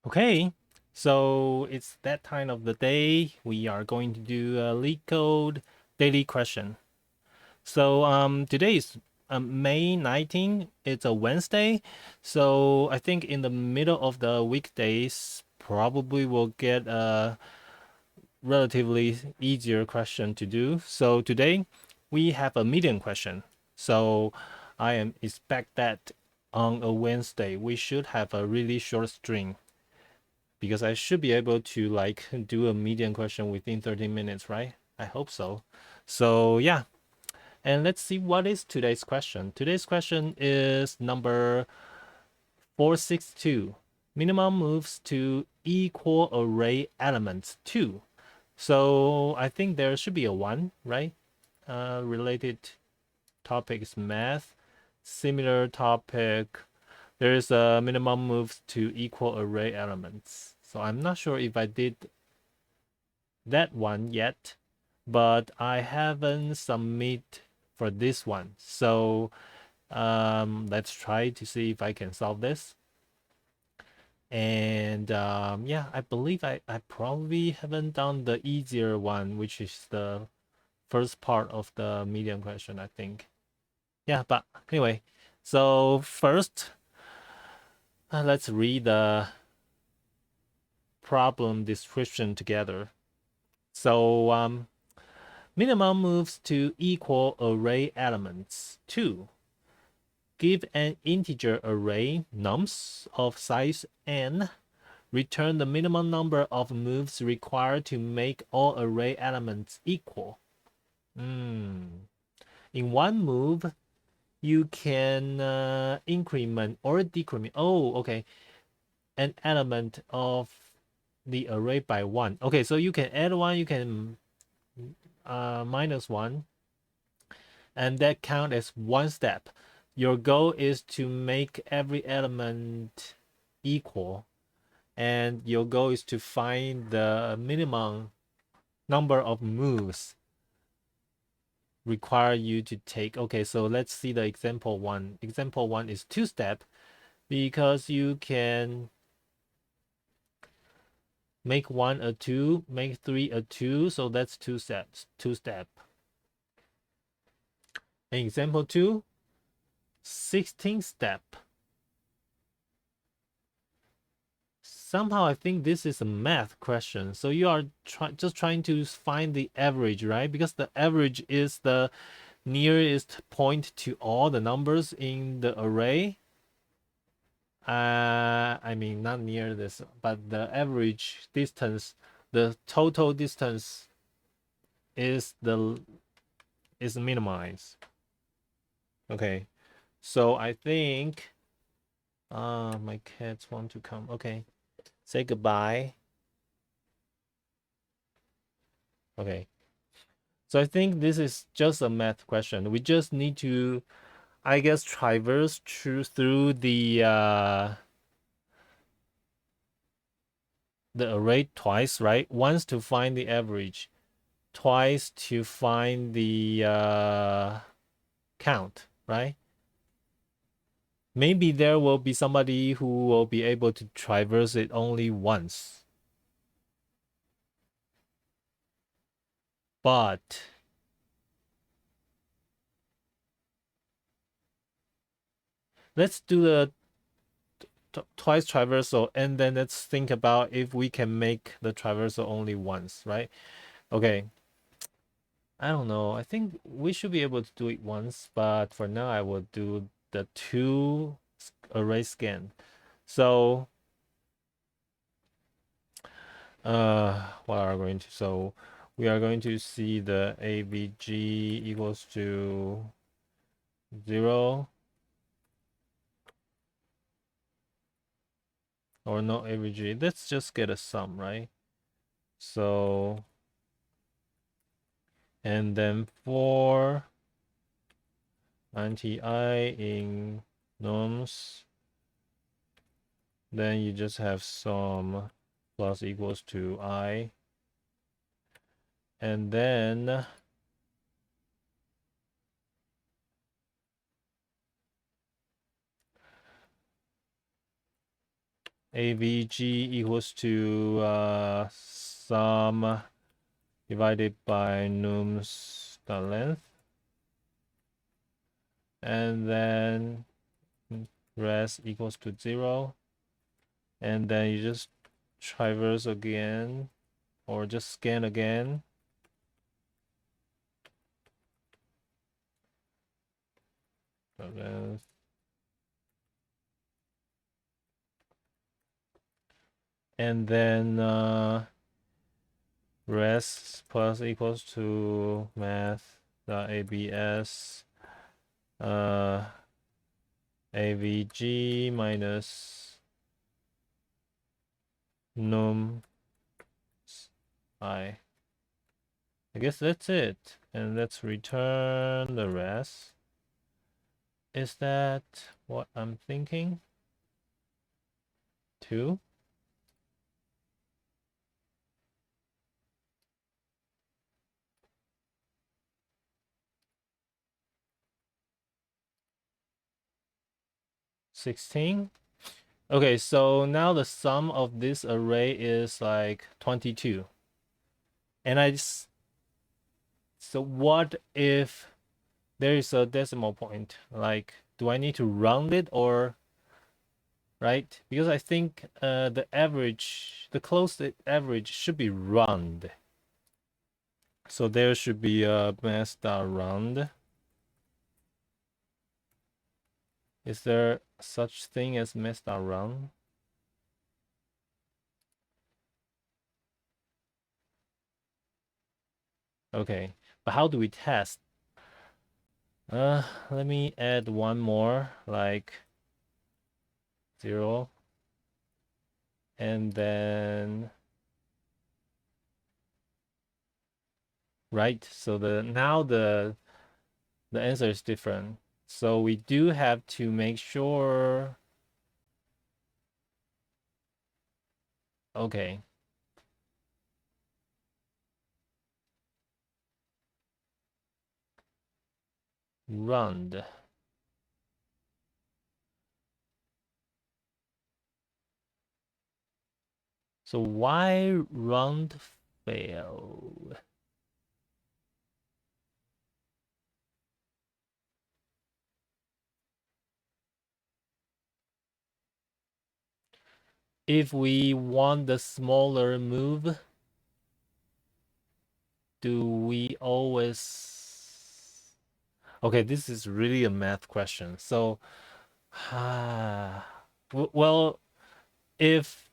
Okay, so it's that time of the day. We are going to do a LeetCode daily question. So today is May 19th. It's a Wednesday. So I think in the middle of the weekdays, probably we'll get a relatively easier question to do. So today we have a medium question. So I am expect that on a Wednesday we should have a really short string because I should be able to like do a medium question within 30 minutes, right? I hope so. So yeah, and let's see what is today's question. Today's question is number 462. Minimum moves to equal array elements 2. So I think there should be a 1, right? Related topic is math. Similar topic, there is a minimum moves to equal array elements. So I'm not sure if I did that one yet, but I haven't submit for this one. So let's try to see if I can solve this. And yeah, I believe I probably haven't done the easier one, which is the first part of the medium question, I think. Yeah, but anyway, so first, let's read the problem description together. So minimum moves to equal array elements. 2. Give an integer array nums of size n. Return the minimum number of moves required to make all array elements equal. In one move, you can increment or decrement. Oh, okay. An element of the array by 1. Okay, so you can add 1, you can minus 1, and that count as one step. Your goal is to make every element equal, and your goal is to find the minimum number of moves require you to take. Okay, so let's see the example one. Example one is 2-step because you can make 1 a 2, make 3 a 2, so that's 2 steps, 2-step. And example 2, 16-step. Somehow I think this is a math question. So you are just trying to find the average, right? Because the average is the nearest point to all the numbers in the array. I mean, not near this, but the average distance, the total distance is minimized. Okay, so I think my cats want to come. Okay, say goodbye. Okay, so I think this is just a math question. We just need to, I guess, traverse through the array twice, right? Once to find the average, twice to find the count, right? Maybe there will be somebody who will be able to traverse it only once. But let's do the twice traversal, and then let's think about if we can make the traversal only once, right? Okay. I don't know. I think we should be able to do it once, but for now I will do the 2 array scan. So what are we going to, so we are going to see the avg equals to 0, or no avg. Let's just get a sum, right? So, and then for anti in nums, then you just have sum plus equals to I, and then avg equals to sum divided by num's length, and then res equals to 0, and then you just traverse again or just scan again. And then res plus equals to math.abs avg minus num I guess that's it. And let's return the rest. Is that what I'm thinking? 2? $16? Okay, so now the sum of this array is like 22. And so what if there is a decimal point? Like, do I need to round it or, right? Because I think the closest average should be round. So there should be a math.round. Is there such thing as math.round? Okay, but how do we test? Let me add one more, like 0. And then, right, so now the answer is different. So we do have to make sure. Okay. Round. So why round fail? If we want the smaller move, do we always... Okay, this is really a math question. So, well, if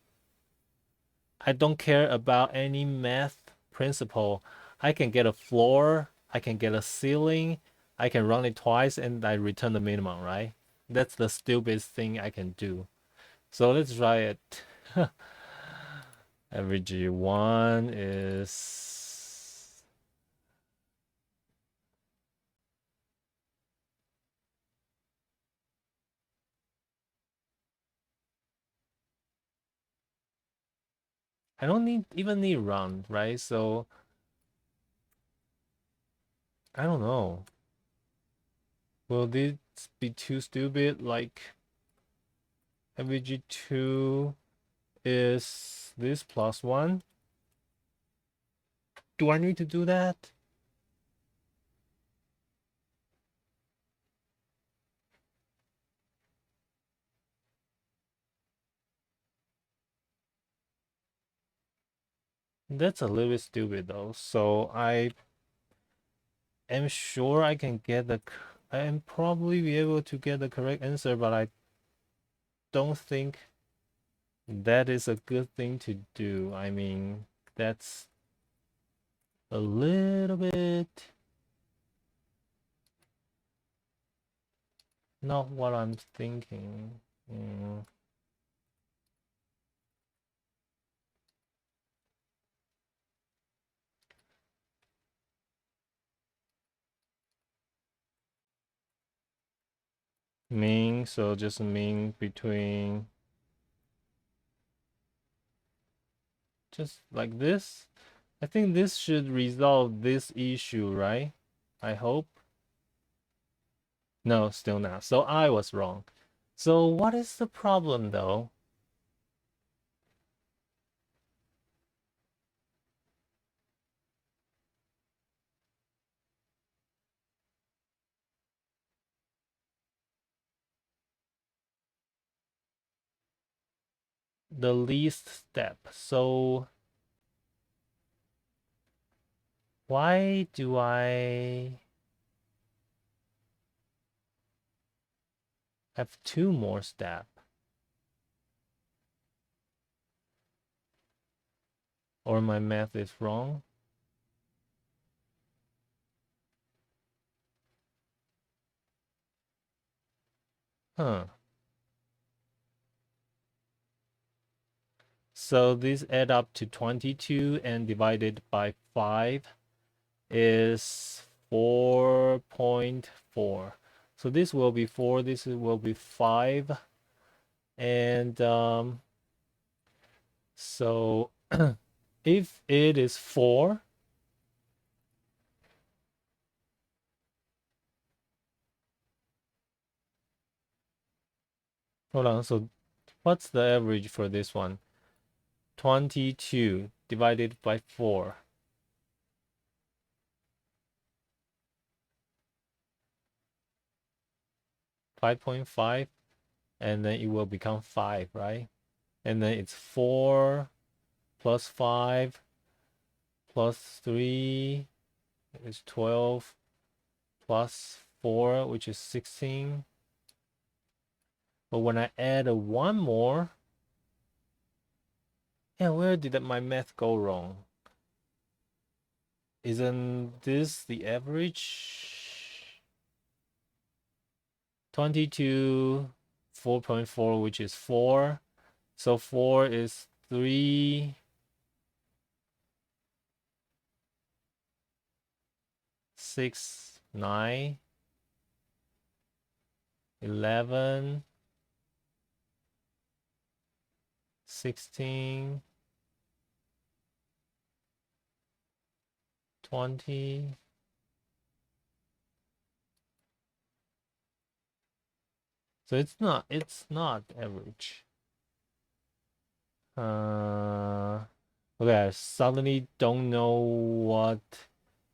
I don't care about any math principle, I can get a floor, I can get a ceiling, I can run it twice, and I return the minimum, right? That's the stupidest thing I can do. So let's try it. Average 1 is... I don't even need round, right? So I don't know. Will this be too stupid? Like average 2 is this plus 1? Do I need to do that? That's a little bit stupid though. So I am sure I can get I am probably be able to get the correct answer, but I don't think that is a good thing to do. I mean, that's a little bit not what I'm thinking. Mean, so just mean between just like this. I think this should resolve this issue, right? I hope. No, still not. So I was wrong. So what is the problem though? the least step. So why do I have 2 more steps? Or my math is wrong? Huh. So this add up to 22 and divided by 5 is 4.4. So this will be 4, this will be 5. And so if it is 4, hold on, so what's the average for this one? 22 divided by 4. 5.5, and then it will become 5, right? And then it's 4 plus 5 plus 3 is 12 plus 4, which is 16. But when I add a 1 more, yeah, where did my math go wrong? Isn't this the average? 22, 4.4, which is 4. So 4 is 3, 6, 9, 11, 16, 20. So it's not average. Okay, I suddenly don't know what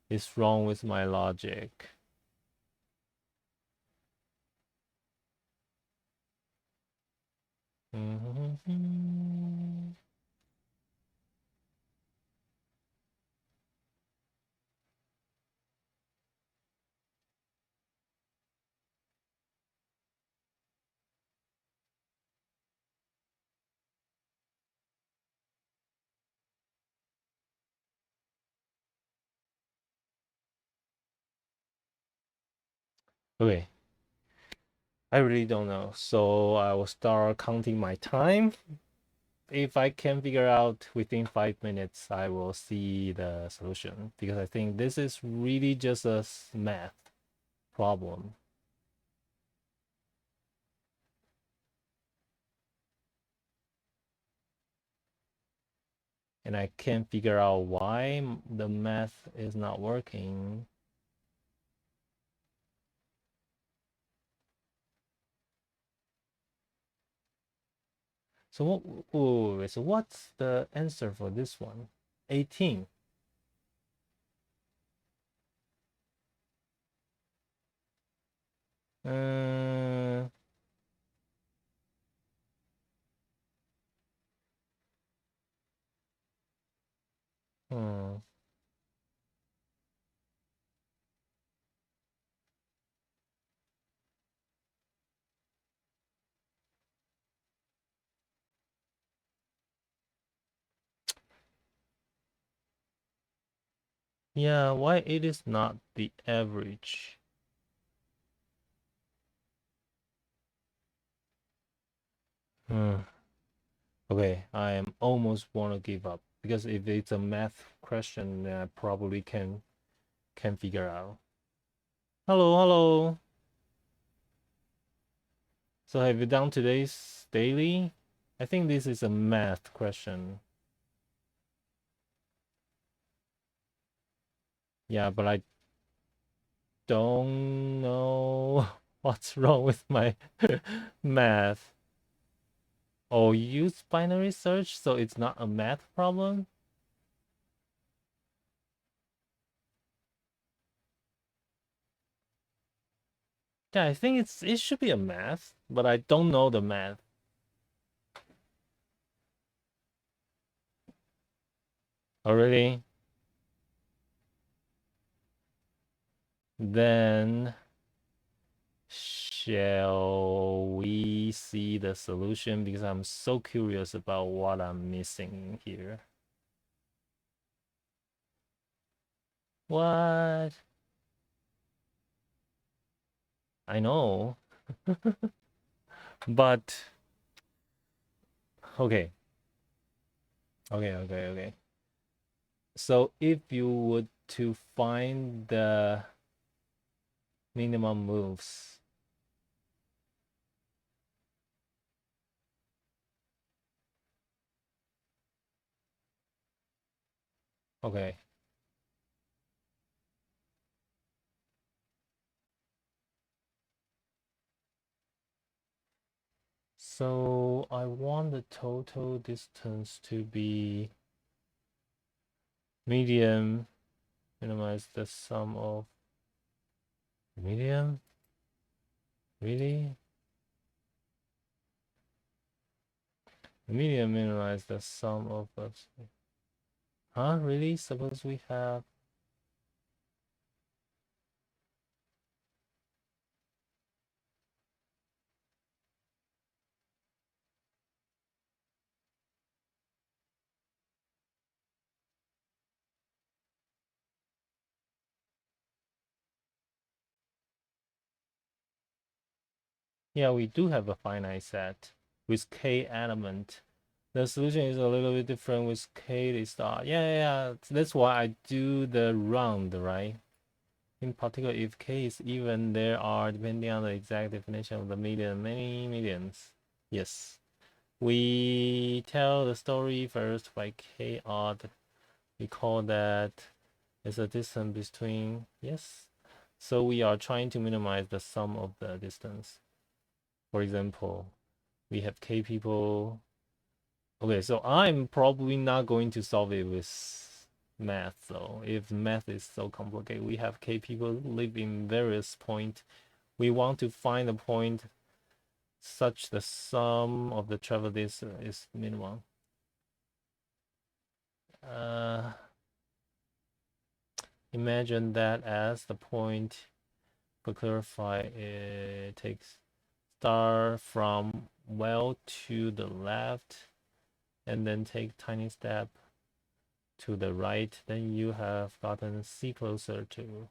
is wrong with my logic. Okay, I really don't know. So I will start counting my time. If I can figure out within 5 minutes, I will see the solution, because I think this is really just a math problem. And I can't figure out why the math is not working. So what's the answer for this one? 18. Uh, hmm. Yeah, why it is not the average? Hmm. Okay, I am almost want to give up, because if it's a math question, then I probably can figure out. Hello, hello. So have you done today's daily? I think this is a math question. Yeah, but I don't know what's wrong with my math. Oh, you use binary search, so it's not a math problem? Yeah, I think it should be a math, but I don't know the math. Oh, really? Then shall we see the solution? Because I'm so curious about what I'm missing here. What? I know. But okay. Okay. So if you would to find the minimum moves, okay. So I want the total distance to be medium, minimize the sum of medium. Really? Medium minimize the sum of us. Huh? Really? Suppose we have. Yeah, we do have a finite set with k element. The solution is a little bit different with k star. Yeah. That's why I do the round, right? In particular, if k is even, there are, depending on the exact definition of the median, many medians. Yes. We tell the story first by k odd. We call that is a distance between, yes. So we are trying to minimize the sum of the distance. For example, we have k people. Okay, so I'm probably not going to solve it with math though. If math is so complicated, we have k people live in various points. We want to find a point such the sum of the travel distance is minimum. Imagine that as the point. To clarify, it takes start from well to the left and then take tiny step to the right, then you have gotten C closer to.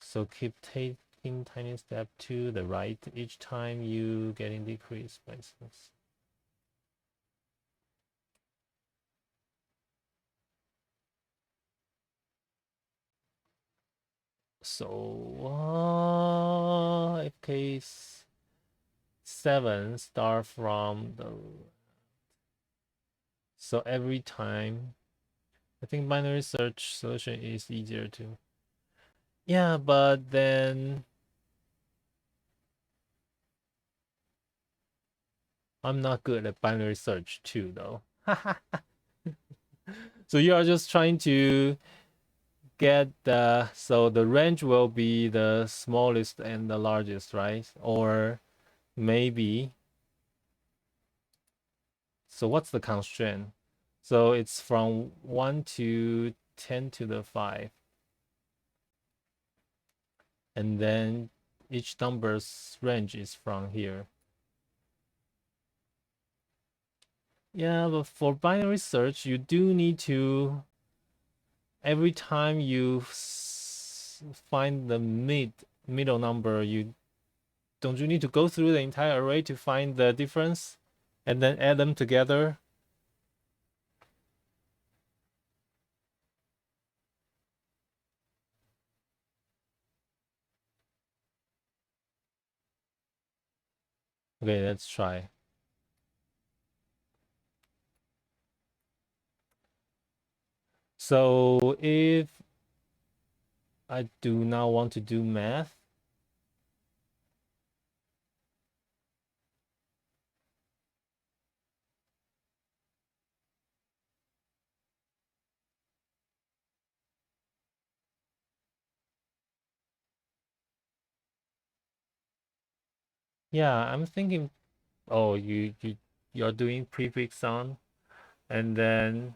So keep taking tiny step to the right each time you getting decreased by instance. So if case 7 start from the, so every time I think binary search solution is easier to. Yeah, but then I'm not good at binary search too, though. So you are just trying to get the, so the range will be the smallest and the largest, right? Or maybe, so what's the constraint? So it's from 1 to 10 to the 5. And then each number's range is from here. Yeah, but for binary search, you do need to, every time you find the middle number, you don't you need to go through the entire array to find the difference and then add them together? Okay, let's try. So if I do not want to do math, yeah, I'm thinking, oh, you're doing prefix on. And then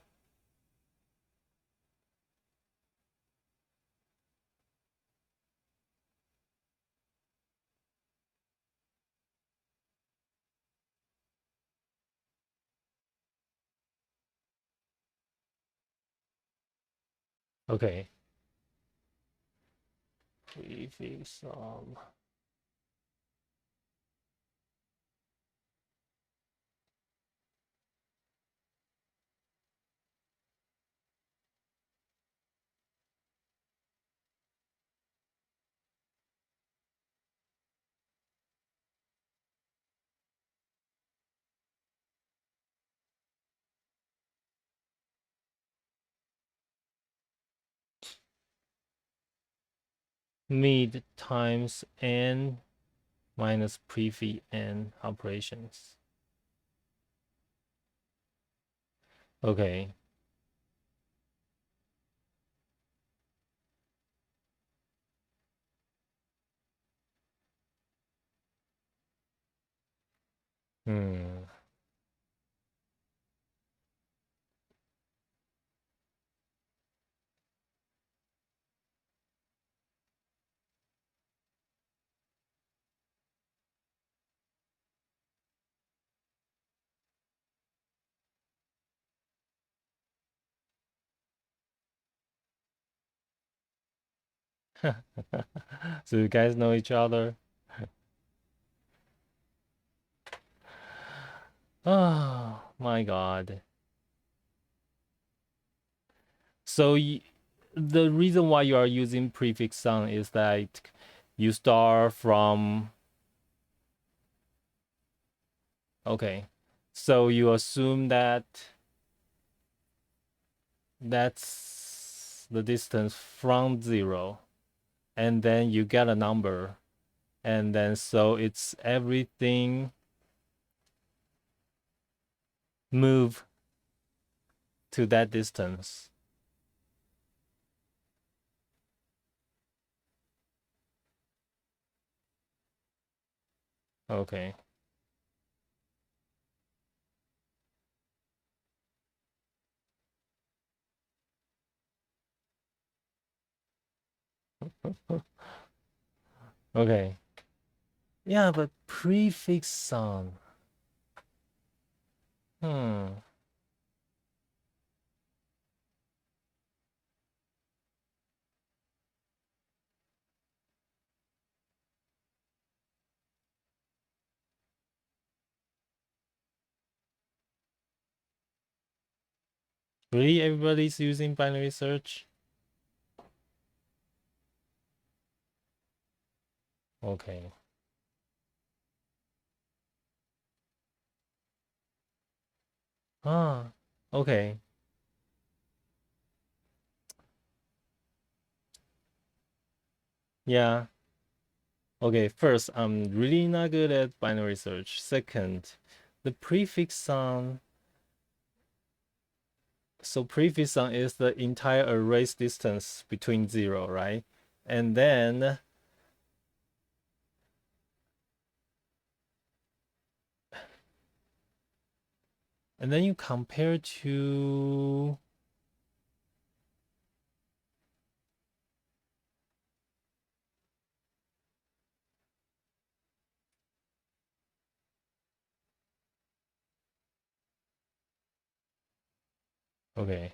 okay. Prefix mid times n minus prefix n operations. Okay. Hmm. So you guys know each other? Oh my god. So the reason why you are using prefix sound is that you start from okay. So you assume that that's the distance from 0 and then you get a number and then so it's everything move to that distance. Okay. Okay. Yeah, but prefix sound. Hmm. Really, everybody's using binary search? Okay. Ah, okay. Yeah. Okay, first, I'm really not good at binary search. Second, the prefix sound. So prefix sound is the entire array's distance between 0, right? And then you compare to okay.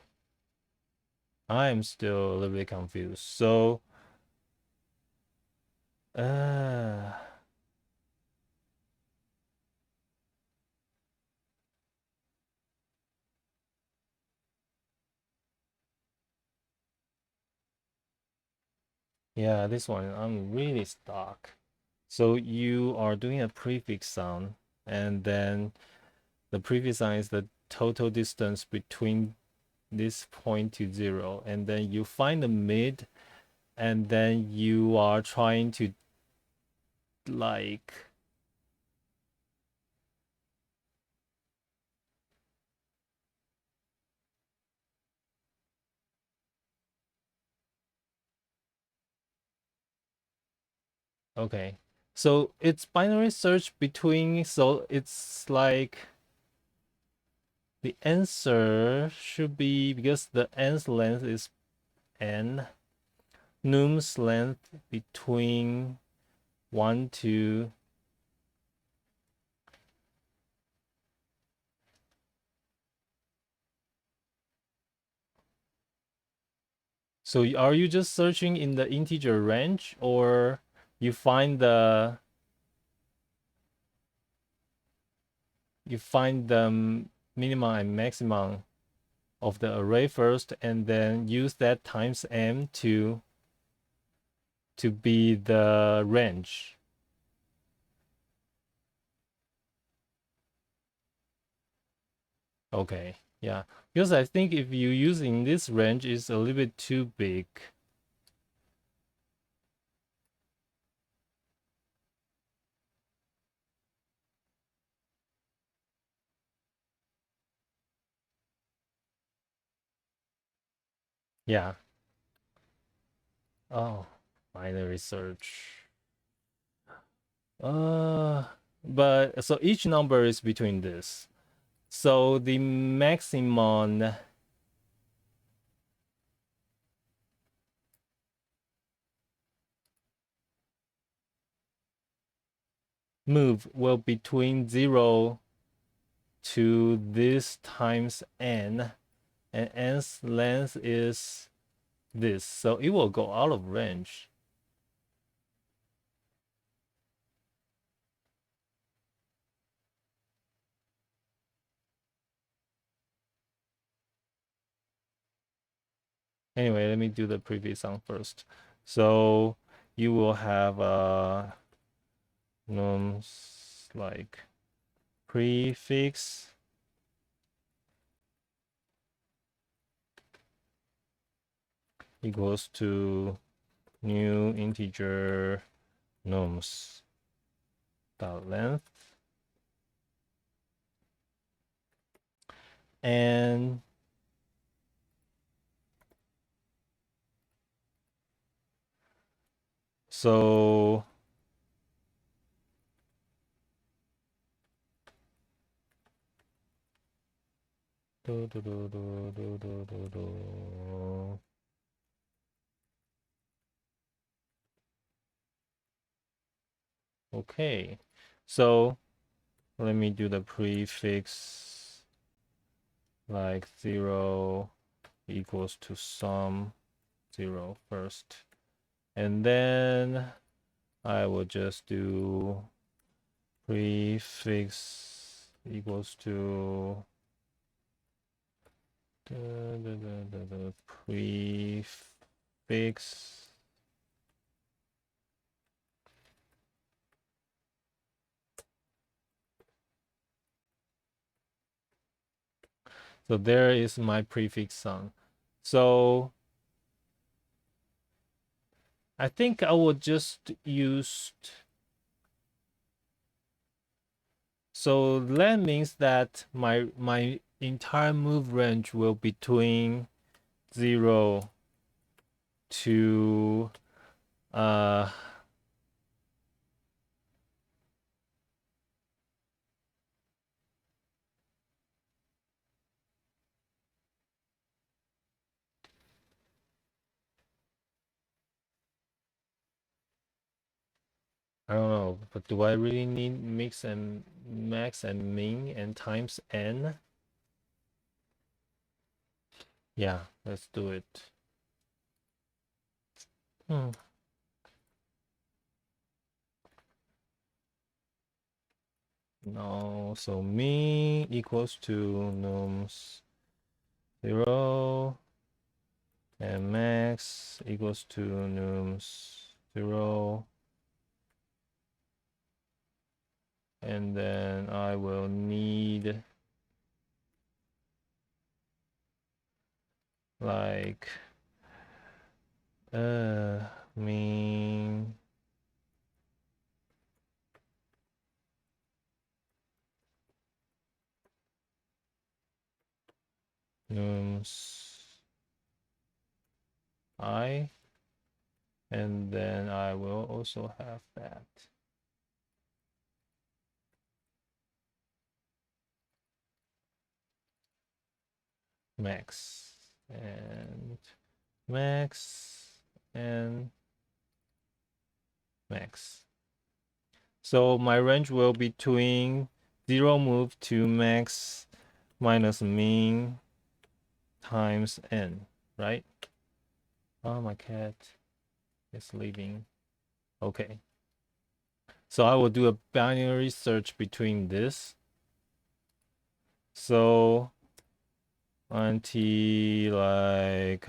I'm still a little bit confused. So uh yeah, this one I'm really stuck. So you are doing a prefix sound and then the prefix sound is the total distance between this point to 0 and then you find the mid and then you are trying to like okay. So it's binary search between so it's like the answer should be, because the nth length is n, num's length between 1 to So are you just searching in the integer range, or you find the minimum and maximum of the array first, and then use that times m to be the range? Okay, yeah, because I think if you using this range is a little bit too big. Yeah. Oh, binary search. But so each number is between this. So the maximum move will between 0 to this times n, and n's length is this, so it will go out of range. Anyway, let me do the previous one first. So you will have nums like prefix equals to new integer nums dot length, and so okay, so let me do the prefix like 0 equals to sum 0 first, and then I will just do prefix equals to the prefix so there is my prefix sum. So I think I will just use, so that means that my entire move range will between 0 to I don't know, but do I really need mix and max and min and times n? Yeah, let's do it. No, so min equals to nums 0 and max equals to nums 0, and then I will need like min nums I, and then I will also have that. max and max and max. So my range will be between 0 move to max minus min times n, right? Oh, my cat is leaving. Okay. So I will do a binary search between this. So until like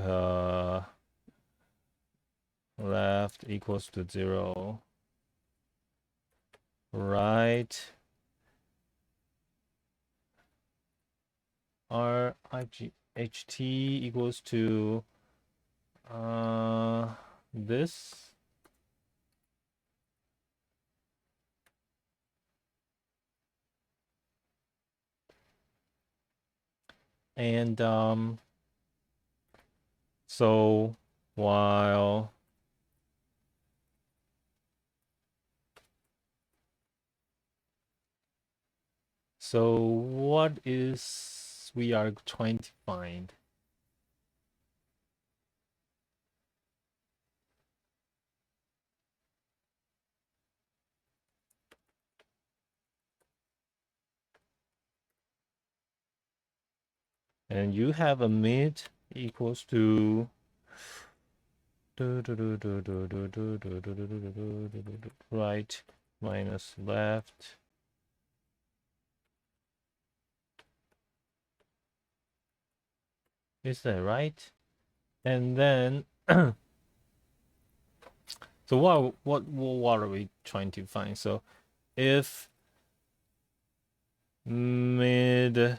left equals to 0, right RIGHT equals to this. And so while so what is we are trying to find? And you have a mid equals to right minus left. Is that right? And then so what are we trying to find? So if mid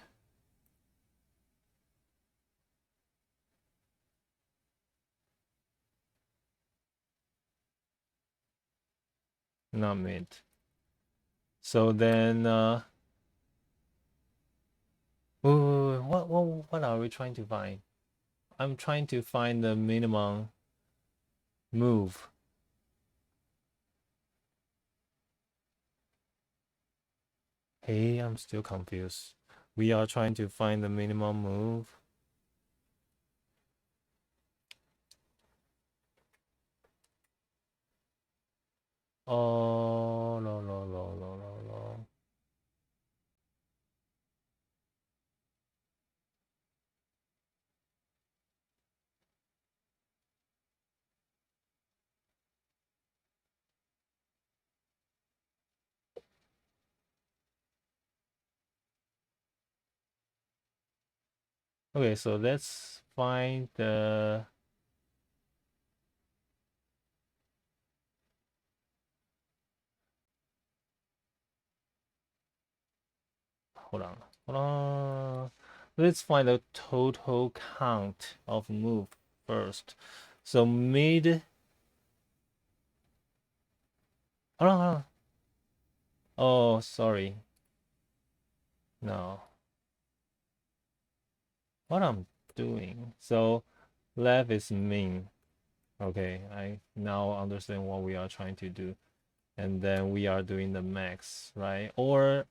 not mid. So then what are we trying to find? I'm trying to find the minimum move. Hey, I'm still confused. We are trying to find the minimum move. Oh, no. Okay, so let's find the hold on. Let's find the total count of move first. So mid hold on. Oh, sorry. No. What I'm doing. So left is min. Okay, I now understand what we are trying to do. And then we are doing the max, right? Or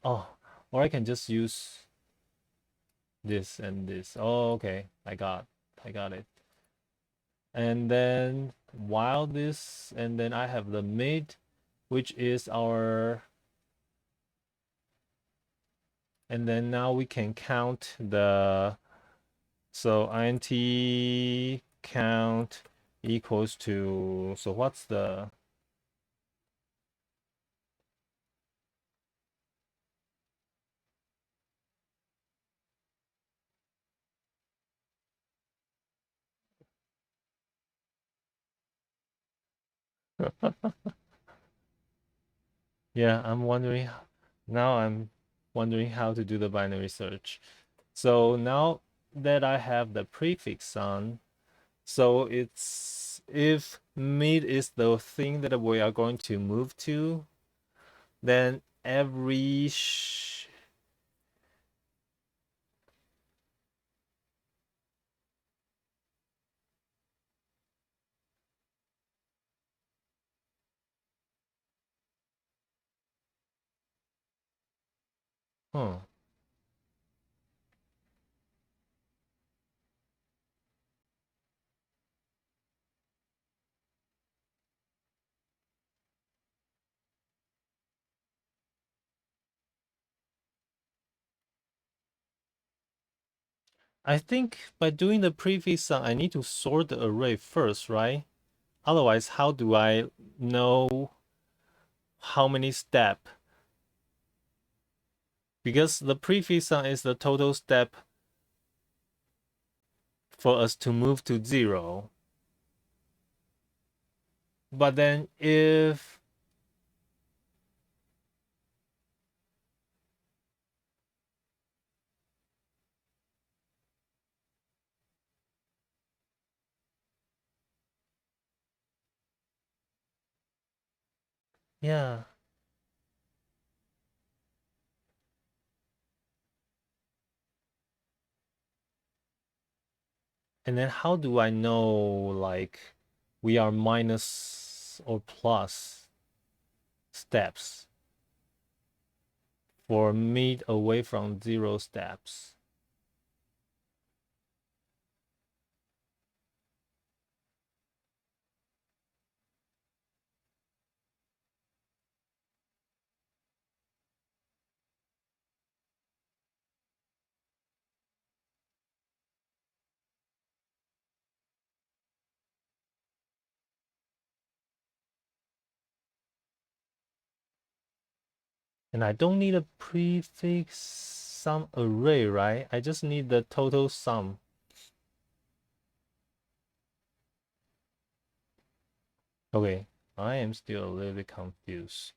I can just use this and this. Oh, okay. I got it. And then while this, and then I have the mid, which is our, and then now we can count the, so int count equals to, so what's the, yeah, I'm wondering, now I'm wondering how to do the binary search. So now that I have the prefix on, so it's if mid is the thing that we are going to move to, then every huh. I think by doing the prefix sum, I need to sort the array first, right? Otherwise, how do I know how many step? Because the prefix sum is the total step for us to move to 0. But then if yeah. And then how do I know like we are minus or plus steps for meet away from 0 steps? And I don't need a prefix sum array, right? I just need the total sum. Okay, I am still a little bit confused.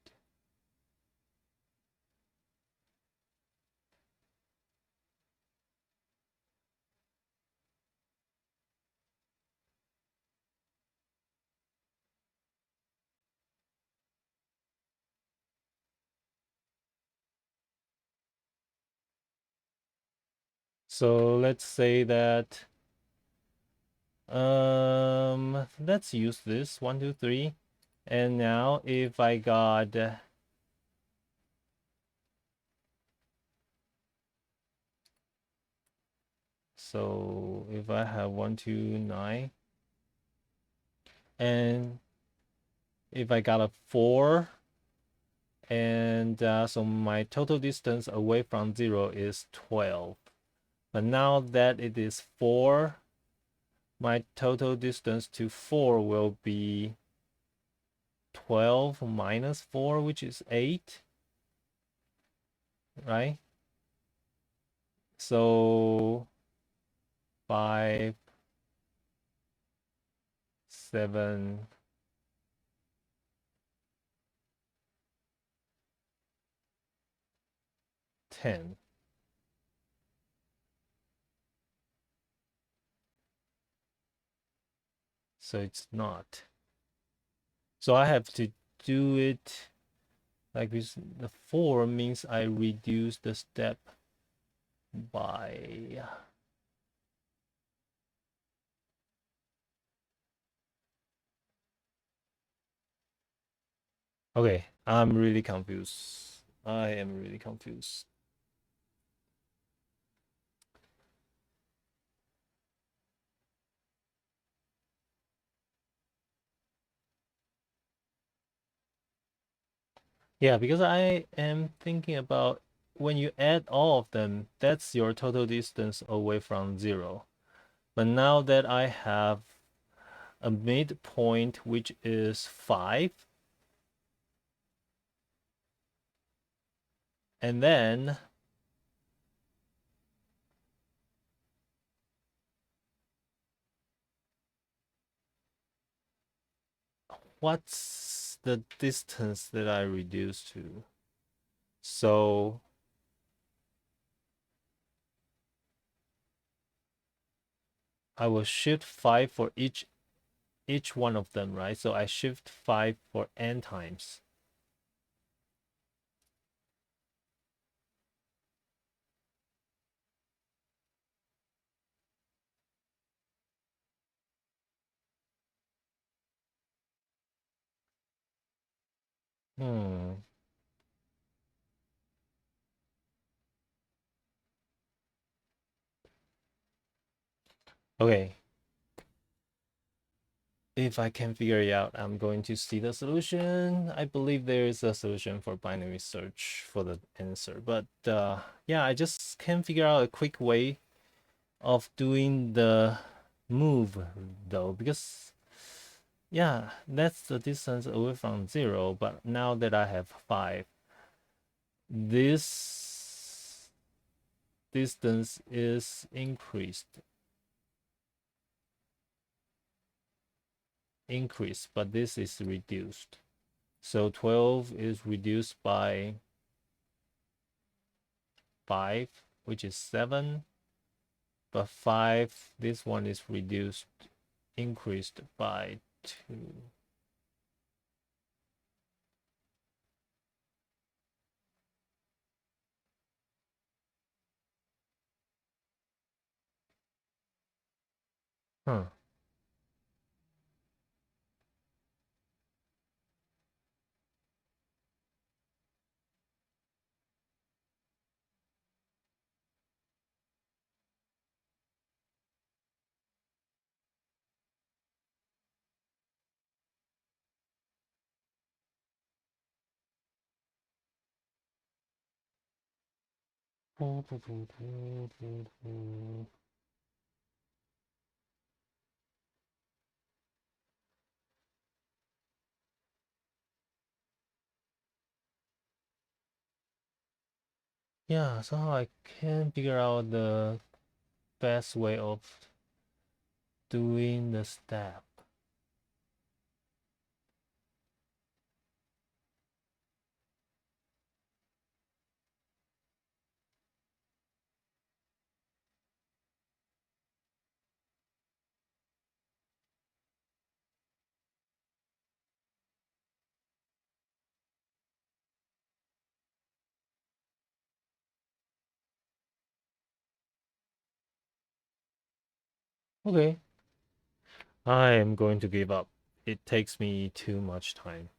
So let's say that let's use this 1, 2, 3. And now if I got so if I have 1, 2, 9, and if I got a 4, and so my total distance away from 0 is 12. But now that it is 4, my total distance to 4 will be 12 minus 4, which is 8, right? So 5, 7, 10. So it's not. So I have to do it like this. The 4 means I reduce the step by okay, I'm really confused. I am really confused. Yeah, because I am thinking about when you add all of them, that's your total distance away from 0. But now that I have a midpoint, which is 5, and then what's the distance that I reduce to? So I will shift 5 for each one of them, right? So I shift 5 for n times. Hmm. Okay. If I can figure it out, I'm going to see the solution. I believe there is a solution for binary search for the answer. But yeah, I just can't figure out a quick way of doing the move though, because yeah, that's the distance away from 0, but now that I have 5, this distance is increased, but this is reduced. So 12 is reduced by 5, which is 7, but 5, this one is increased by 2. Huh. Yeah, somehow I can't figure out the best way of doing the step. Okay, I am going to give up. It takes me too much time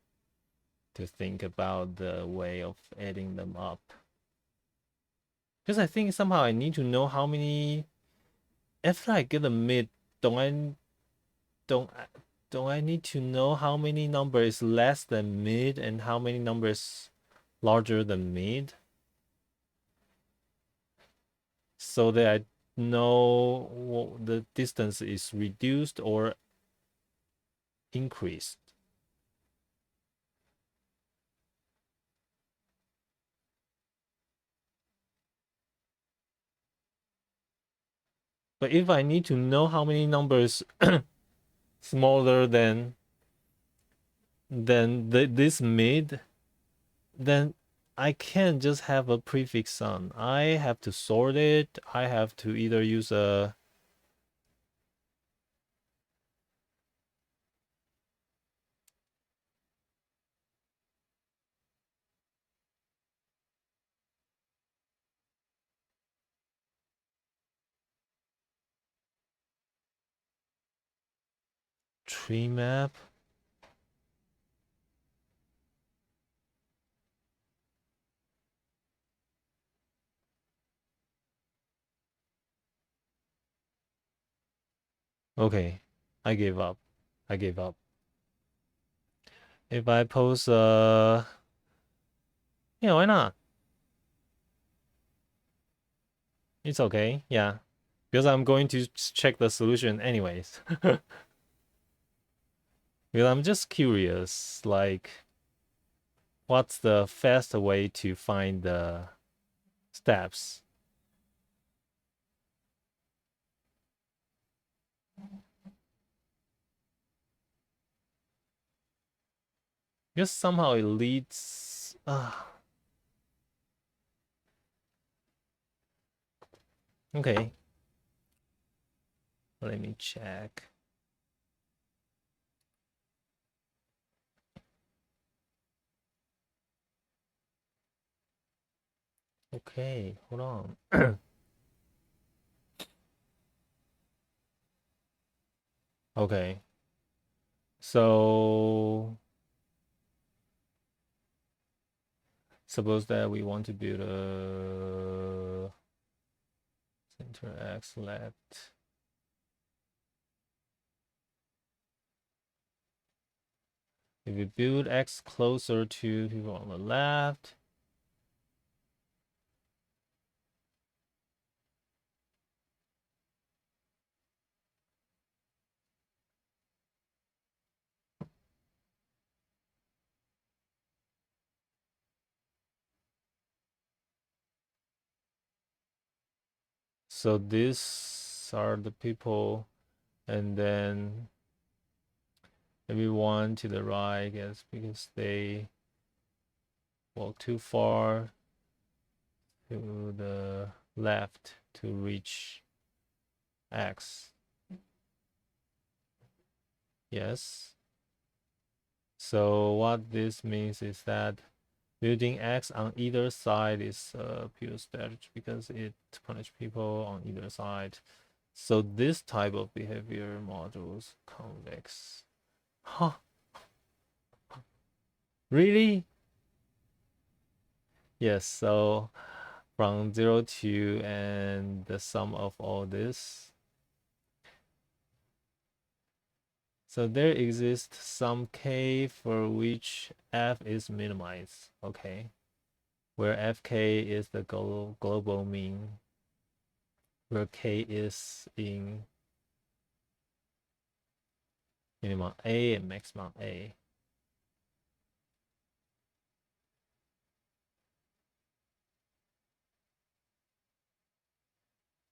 to think about the way of adding them up. Because I think somehow I need to know how many. After I get a mid, don't I don't I, don't I need to know how many numbers less than mid and how many numbers larger than mid, so that I know the distance is reduced or increased. But if I need to know how many numbers smaller than this mid, then I can't just have a prefix on. I have to sort it. I have to either use a tree map. Okay, I gave up. I gave up. If I post yeah, why not? It's okay. Yeah. Because I'm going to check the solution anyways. Because I'm just curious, like, what's the fast way to find the steps? Because somehow it leads. Okay. Let me check. Okay, hold on. Okay. So suppose that we want to build a center X left. If we build X closer to people on the left, So these are the people, and then maybe one to the right, I guess, because they walk too far to the left to reach X. Yes. So what this means is that building X on either side is a pure strategy because it punishes people on either side. So this type of behavior models convex. Huh? Really? Yes. So from 0 to and the sum of all this. So there exists some k for which f is minimized. Okay. Where fk is the global mean, where k is in minimum a and maximum a.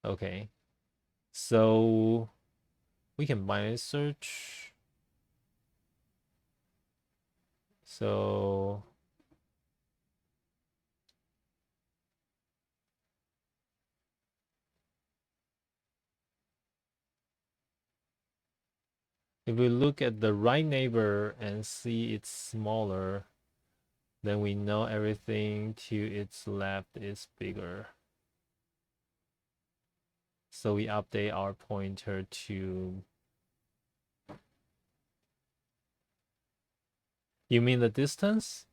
Okay, so we can binary search. So if we look at the right neighbor and see it's smaller, then we know everything to its left is bigger. So we update our pointer to... You mean the distance?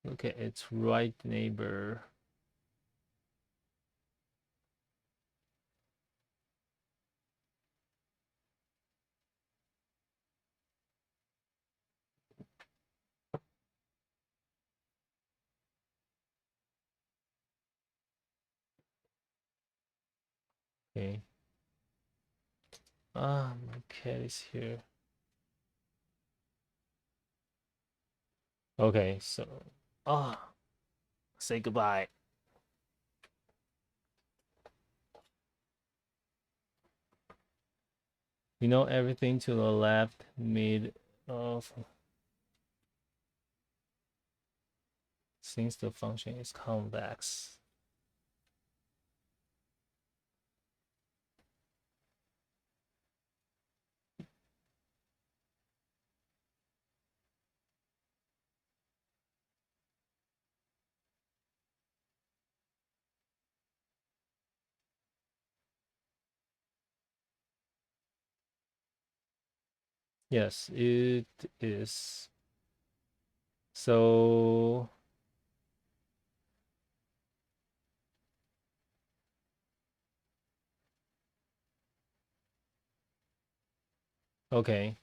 Okay, it's right neighbor. Okay. Ah, my cat is here. Okay, so say goodbye. You know everything to the left mid of, since the function is convex. Yes, it is. So okay.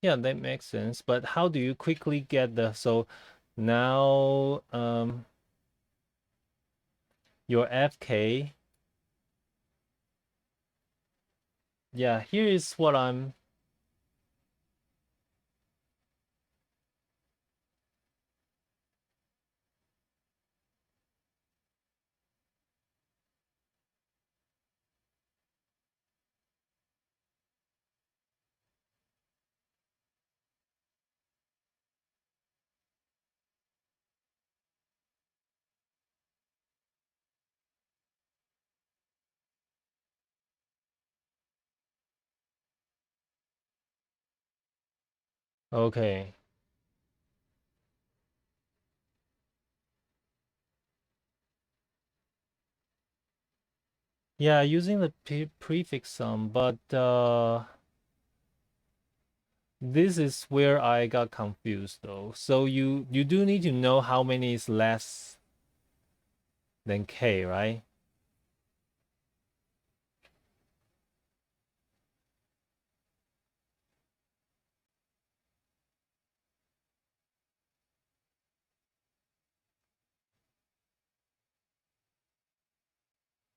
Yeah, that makes sense. But how do you quickly get the... So now your FK... Yeah, here is what I'm... Okay. Yeah, using the prefix sum, but this is where I got confused though. So you do need to know how many is less than k, right?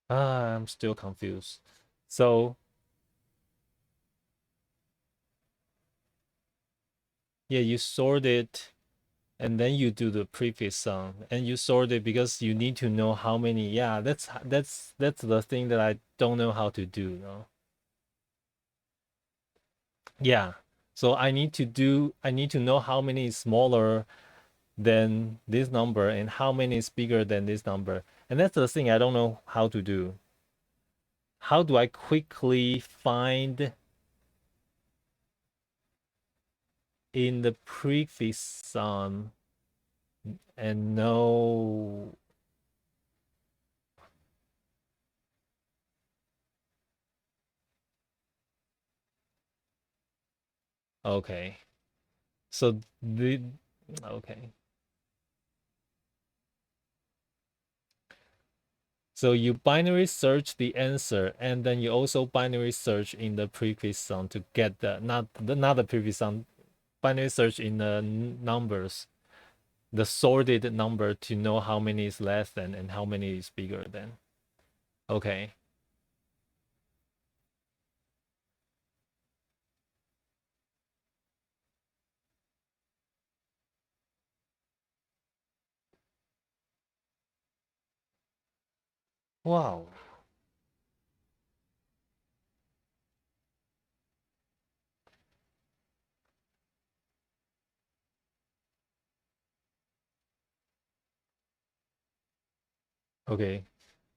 I'm still confused. So yeah, you sort it and then you do the prefix sum and you sort it because you need to know how many. Yeah, that's the thing that I don't know how to do. No. Yeah. So I need to know how many is smaller than this number and how many is bigger than this number. And that's the thing I don't know how to do. How do I quickly find in the prefix sum and know? Okay. So the okay. So you binary search the answer, and then you also binary search in the prefix sum to get the not the prefix sum, binary search in the numbers, the sorted number to know how many is less than and how many is bigger than. Okay. Wow. Okay.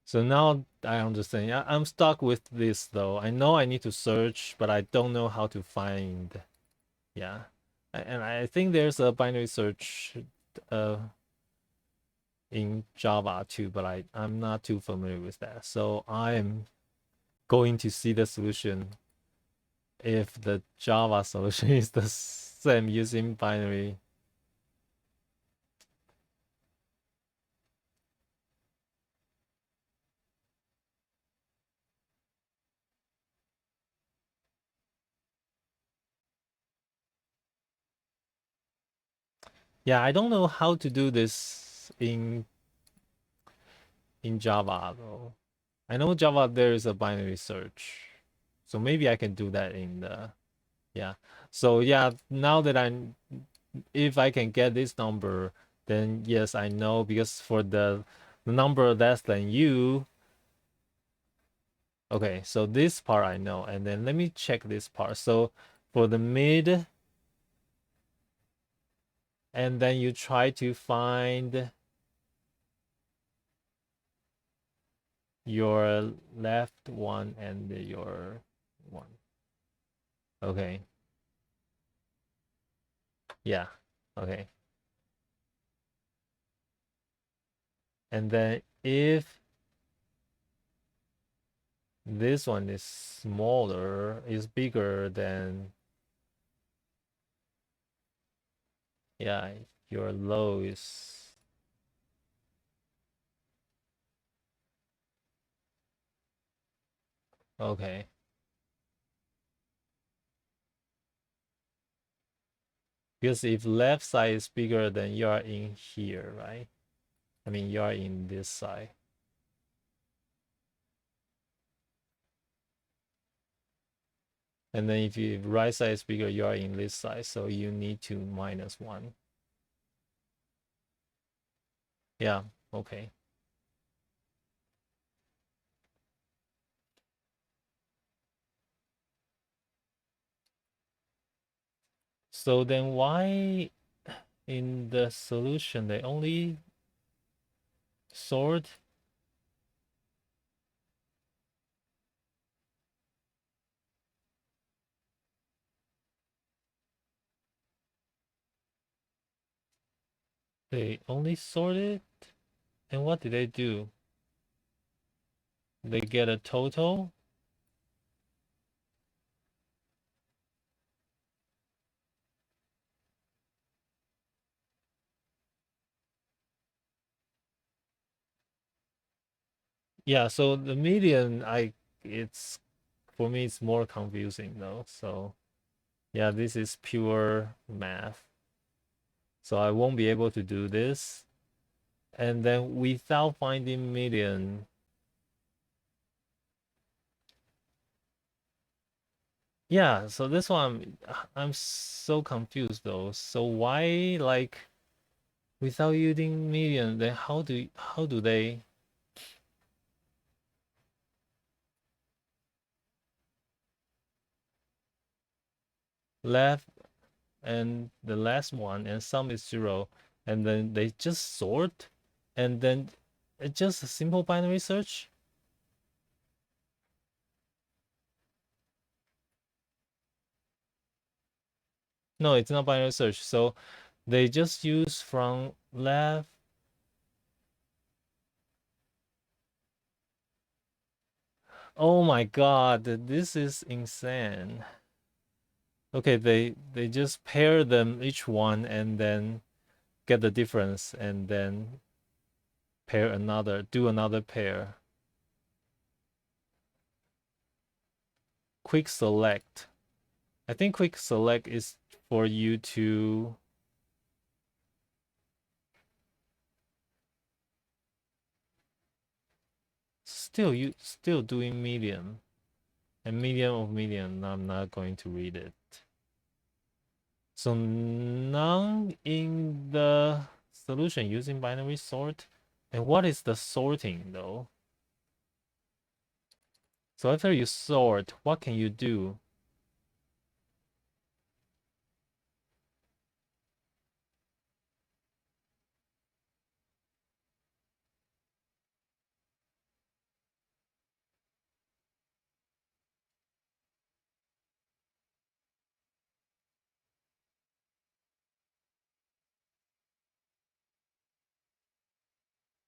So now I understand. Yeah, I'm stuck with this though. I know I need to search, but I don't know how to find. Yeah. And I think there's a binary search uh in Java too, but I'm not too familiar with that. So I'm going to see the solution if the Java solution is the same using binary. Yeah, I don't know how to do this in Java though. I know Java there is a binary search. So maybe I can do that in the yeah. So yeah, now that if I can get this number, then yes, I know because for the number less than you. Okay, so this part I know, and then let me check this part. So for the mid, and then you try to find your left one and your one. Okay, yeah, okay. And then if this one is smaller, is bigger than, yeah, your low is, okay. Because if left side is bigger, then you are in here, right? I mean, you are in this side. And then if you right side is bigger, you are in this side. So you need to minus one. Yeah, okay. So then why in the solution they only sort? They only sort it? And what did they do? They get a total? Yeah, so the median, it's for me it's more confusing though. So yeah, this is pure math. So I won't be able to do this. And then without finding median, Yeah, so this one I'm so confused though. So why like without using median, then how do they left and the last one and sum is 0 and then they just sort and then it's just a simple binary search? No, it's not binary search. So they just use from left. Oh my god, this is insane. Okay, they just pair them each one and then get the difference and then do another pair. Quick select. I think quick select is for you to still doing medium and medium of medium. I'm not going to read it. So none in the solution using binary sort. And what is the sorting though? So after you sort, what can you do?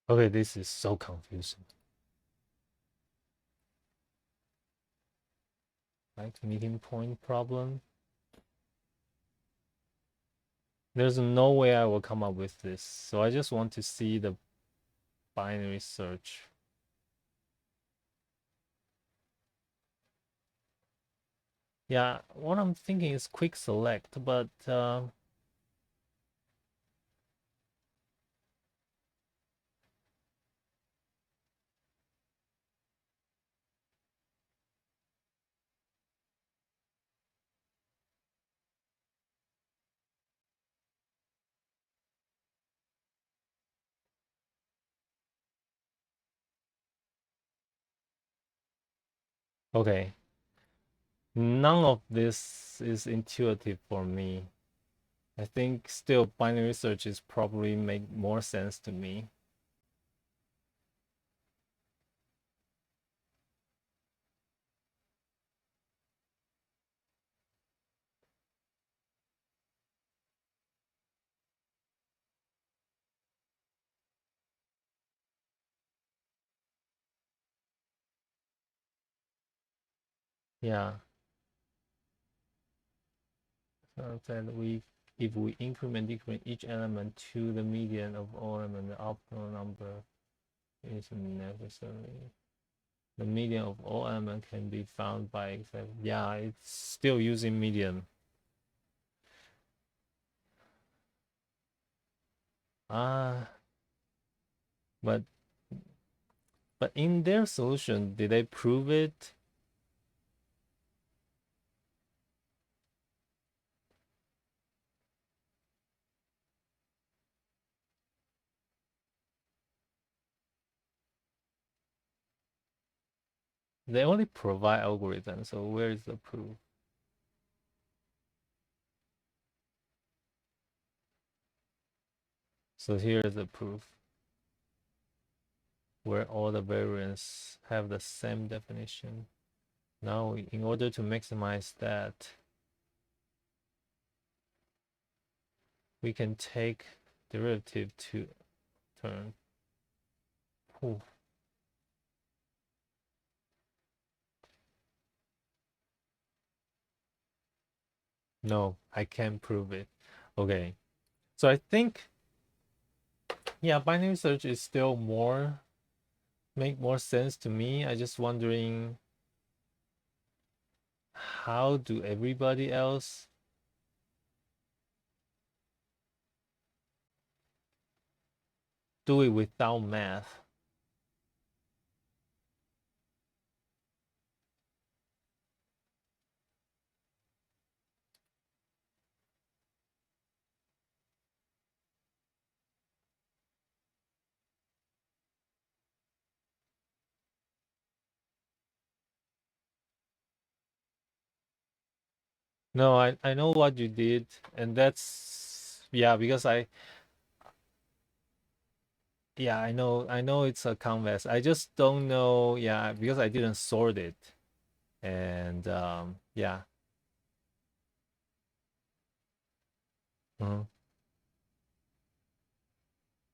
Okay, this is so confusing. Like meeting point problem. There's no way I will come up with this. So I just want to see the binary search. Yeah, what I'm thinking is quick select, but okay. None of this is intuitive for me. I think still binary search is probably make more sense to me. Yeah. So then if we increment each element to the median of all elements, the optimal number is necessary. The median of all elements can be found by except yeah, it's still using median. Ah, but in their solution, did they prove it? They only provide algorithm, so where is the proof? So here is the proof where all the variants have the same definition. Now, in order to maximize that, we can take derivative to turn. Ooh. No, I can't prove it. Okay. So I think, yeah, binary search is still make more sense to me. I just wondering how do everybody else do it without math? No, I know what you did, and that's yeah, because I know it's a canvas. I just don't know, yeah, because I didn't sort it. And yeah. Mhm.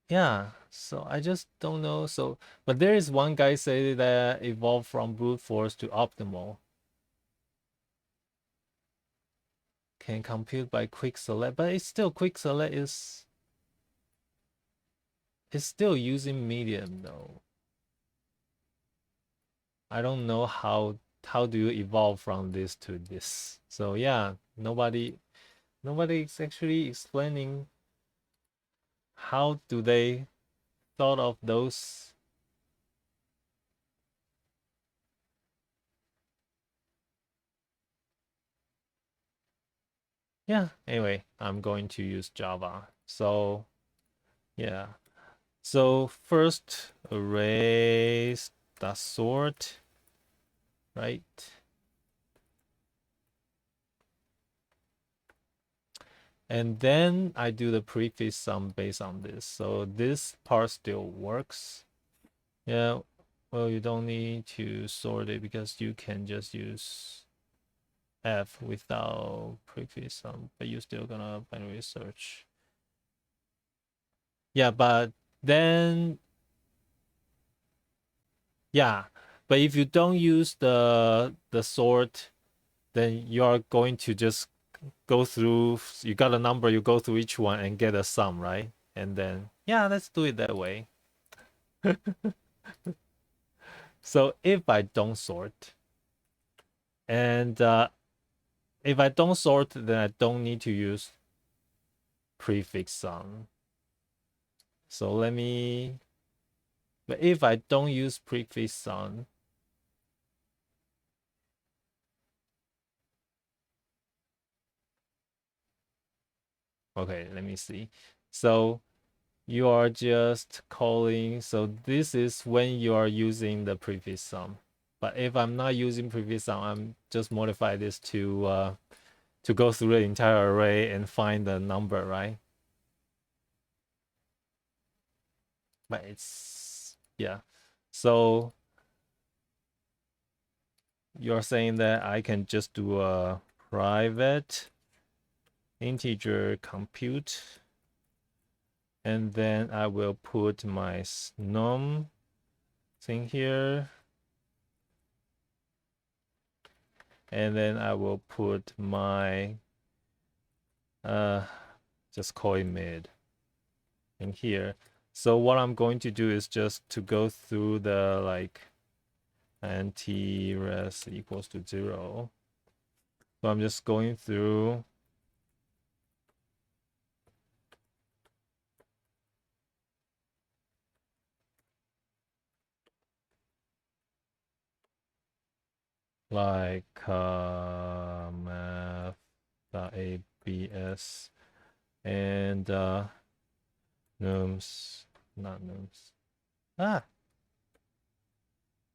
Yeah, so I just don't know. So, but there is one guy say that evolved from brute force to optimal. Can compute by quick select, but it's still quick select is still using medium though. I don't know how do you evolve from this to this. So yeah, nobody is actually explaining how do they thought of those. Yeah, anyway, I'm going to use Java. So yeah. So first arrays the sort, right? And then I do the prefix sum based on this. So this part still works. Yeah, well, you don't need to sort it because you can just use F without prefix sum, but you're still gonna binary search. Yeah, but then, yeah, but if you don't use the sort, then you are going to just go through, you got a number, you go through each one and get a sum, right? And then, yeah, let's do it that way. So if I don't sort, and if I don't sort, then I don't need to use prefix sum. So let me, but if I don't use prefix sum, okay, let me see. So you are just calling, so this is when you are using the prefix sum. But if I'm not using prefix sum, I'm just modify this to go through the entire array and find the number, right? But it's yeah. So you're saying that I can just do a private integer compute, and then I will put my num thing here, and then I will put my just call it mid in here. So what I'm going to do is just to go through the like anti-res equals to 0. So I'm just going through like math.abs and nums, not nums. Ah,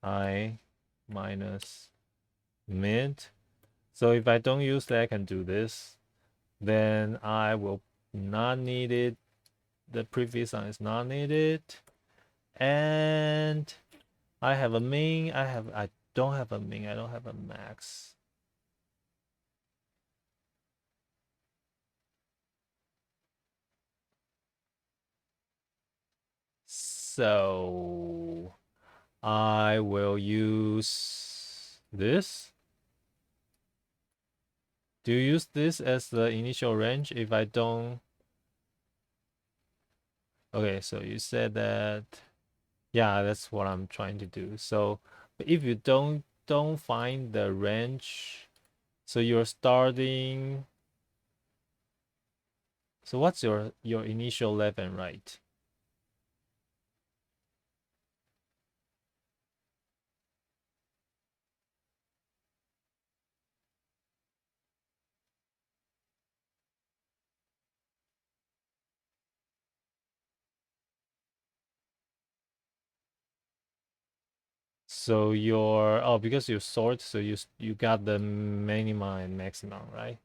I minus mid. So if I don't use that, I can do this. Then I will not need it. The previous one is not needed. And I have a min. I don't have a min. I don't have a max. So I will use this. Do you use this as the initial range if I don't? Okay, so you said that, yeah, that's what I'm trying to do. So if you don't find the range, so you're starting. So what's your initial left and right? So because you sort, so you got the minima and maximum, right?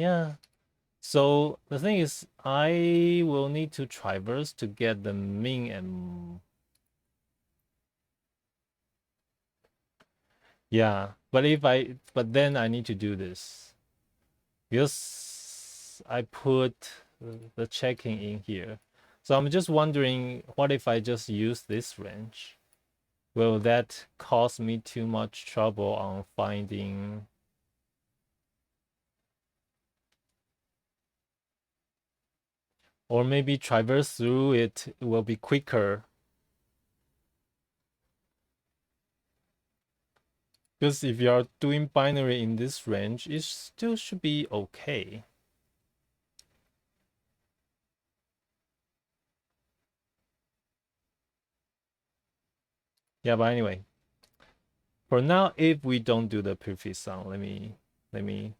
Yeah. So the thing is, I will need to traverse to get the min and yeah. But then I need to do this because I put the checking in here. So I'm just wondering, what if I just use this range? Will that cause me too much trouble on finding? Or maybe traverse through it will be quicker. Because if you are doing binary in this range, it still should be okay. Yeah, but anyway, for now, if we don't do the preface sound, let me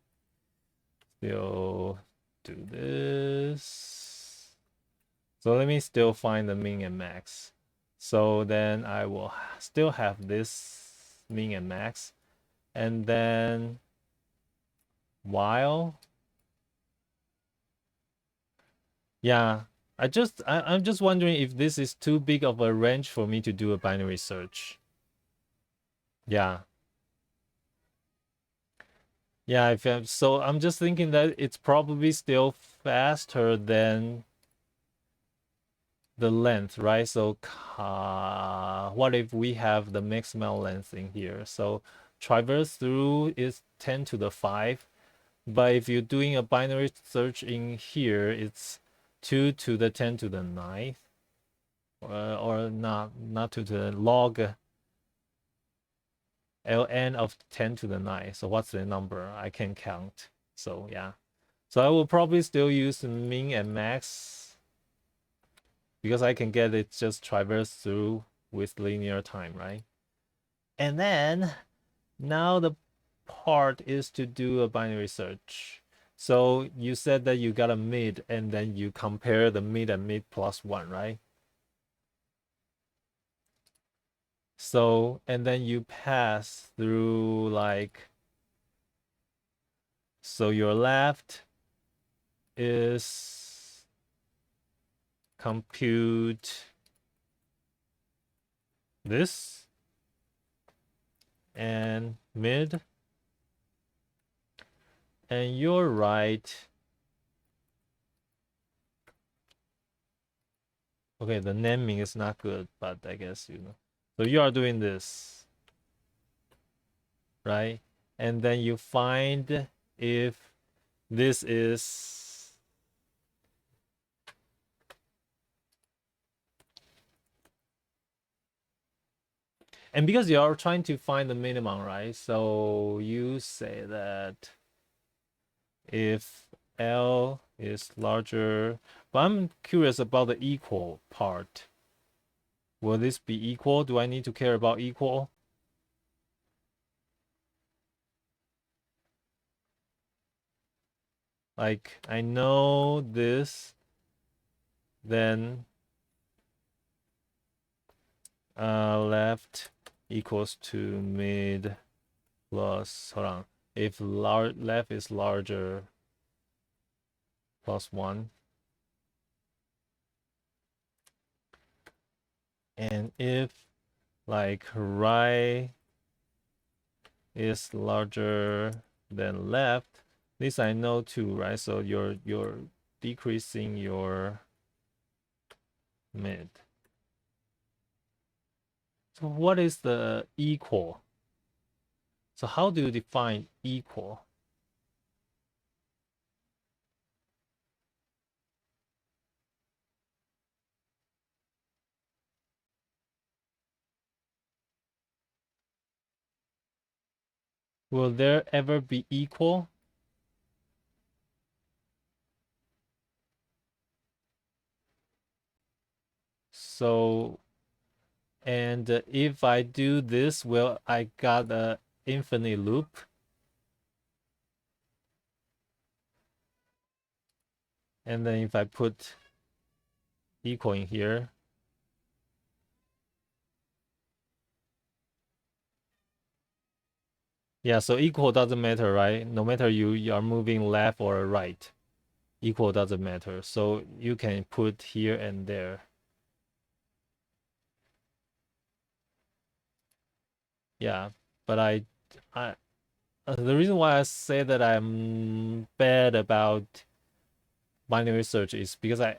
still do this. So let me still find the min and max. So then I will still have this min and max. And then while, yeah, I'm just wondering if this is too big of a range for me to do a binary search. Yeah. Yeah, so I'm just thinking that it's probably still faster than the length, right? So what if we have the maximum length in here? So traverse through is 10 to the 5, but if you're doing a binary search in here, it's 2 to the 10 to the 9th, or not to the log ln of 10 to the 9. So what's the number? I can count. So yeah. So I will probably still use min and max because I can get it just traverse through with linear time, right? And then now the part is to do a binary search. So you said that you got a mid and then you compare the mid and mid plus 1, right? So, and then you pass through like, so your left is compute this and mid, and your right, okay, the naming is not good, but I guess you know. So you are doing this, right? And then you find if this is, and because you are trying to find the minimum, right? So you say that if L is larger, but I'm curious about the equal part. Will this be equal? Do I need to care about equal? Like, I know this, then left equals to mid plus, hold on, if left is larger plus 1, and if like right is larger than left, this I know too, right? So you're decreasing your mid. So what is the equal? So how do you define equal? Will there ever be equal? So, and if I do this, well, I got a infinite loop. And then if I put equal in here, Yeah, so equal doesn't matter, right? No matter you are moving left or right, equal doesn't matter. So you can put here and there. Yeah, but I the reason why I say that I'm bad about binary search is because I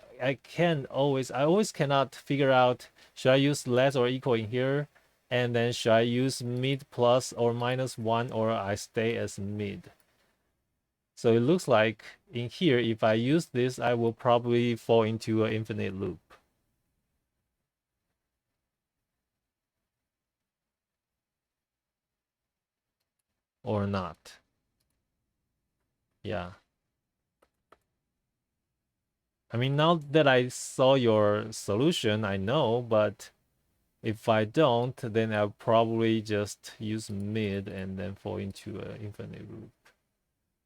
always cannot figure out, should I use less or equal in here, and then should I use mid plus or minus one, or I stay as mid. So it looks like in here, if I use this, I will probably fall into an infinite loop or not. Yeah. I mean, now that I saw your solution, I know, but if I don't, then I'll probably just use mid and then fall into an infinite loop.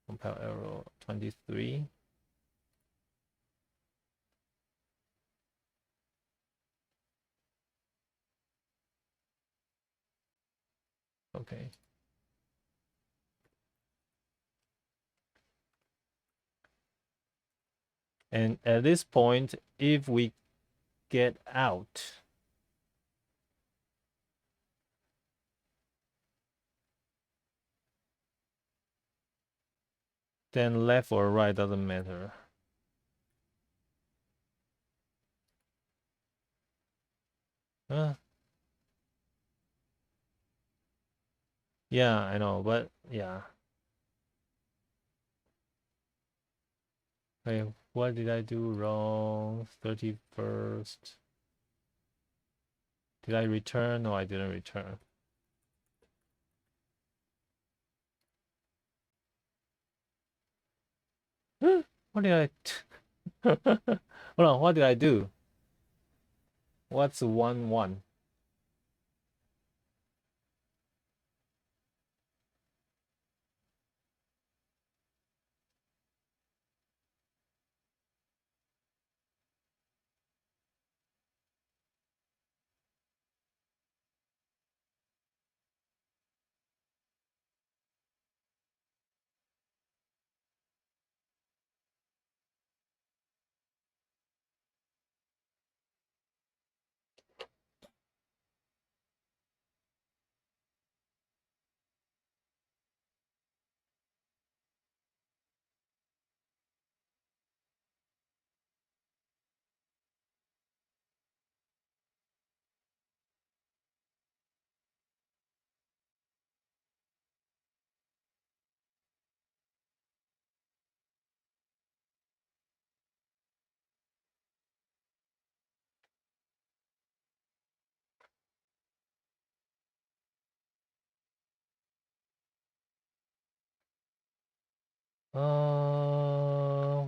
Compile error 23. Okay. And at this point, if we get out, then left or right doesn't matter. Yeah, I know, but yeah. Wait, what did I do wrong? 31st. Did I return? No, I didn't return. What did I hold on, what did I do? What's 1-1?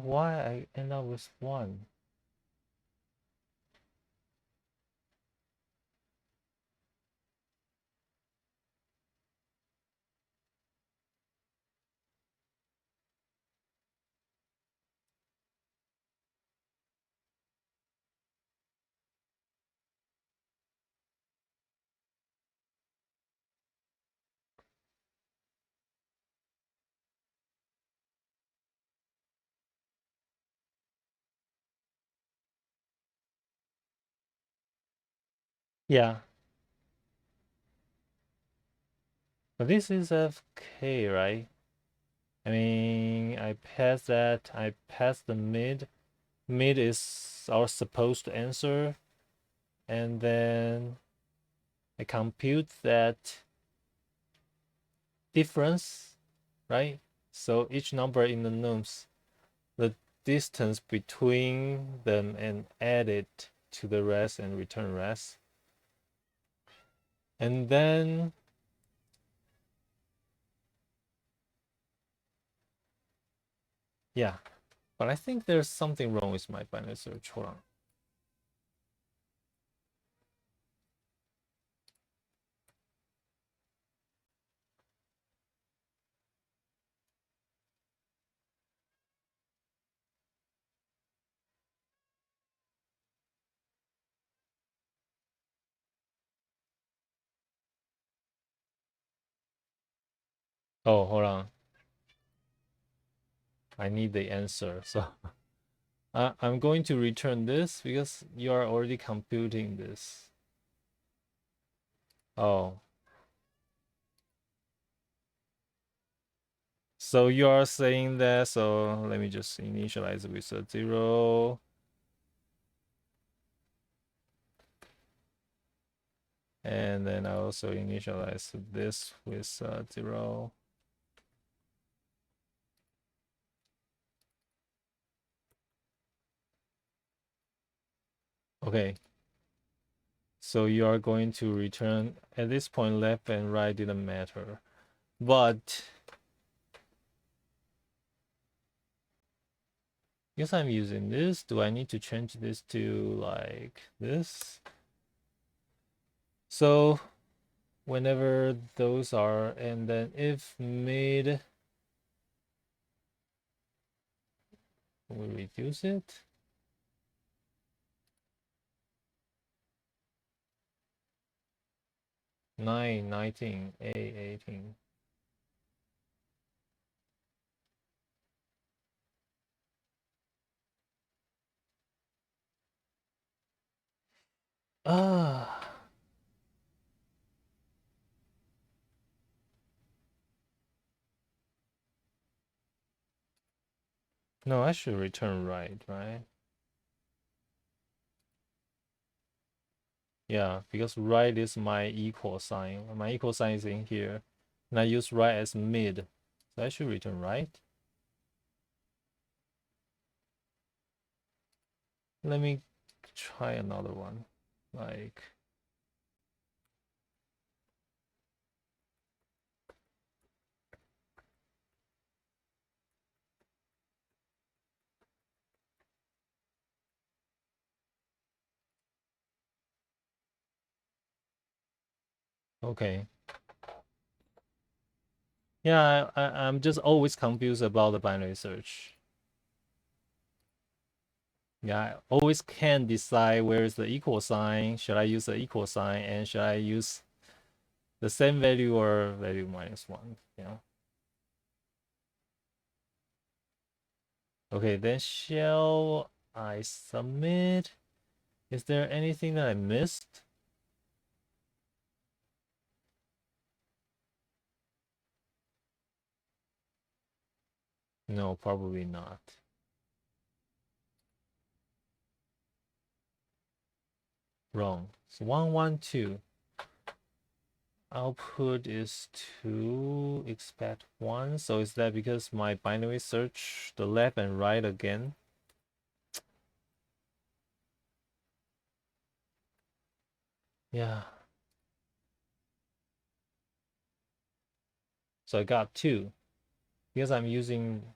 Why I end up with 1? Yeah, but this is FK, right? I mean, I passed that. I passed the mid. Mid is our supposed answer. And then I compute that difference, right? So each number in the nums, the distance between them, and add it to the rest and return rest. And then yeah, but I think there's something wrong with my binary search. Hold on. Oh, hold on. I need the answer. So I'm going to return this because you are already computing this. Oh, so you are saying that. So let me just initialize it with a 0. And then I also initialize this with 0. Okay. So you are going to return at this point, left and right didn't matter. But because I'm using this, do I need to change this to like this? So whenever those are, and then if mid, we reduce it. Nine, 19, A, 18. Ah, no, I should return right? Yeah, because right is my equal sign. My equal sign is in here. And I use right as mid. So I should return right. Let me try another one. Like, okay. Yeah, I'm just always confused about the binary search. Yeah, I always can't decide where is the equal sign. Should I use the equal sign and should I use the same value or value -1? Yeah. Okay, then shall I submit? Is there anything that I missed? No, probably not. Wrong. So 112. Output is 2, expect 1. So is that because my binary search the left and right again? Yeah. So I got 2 because I'm using.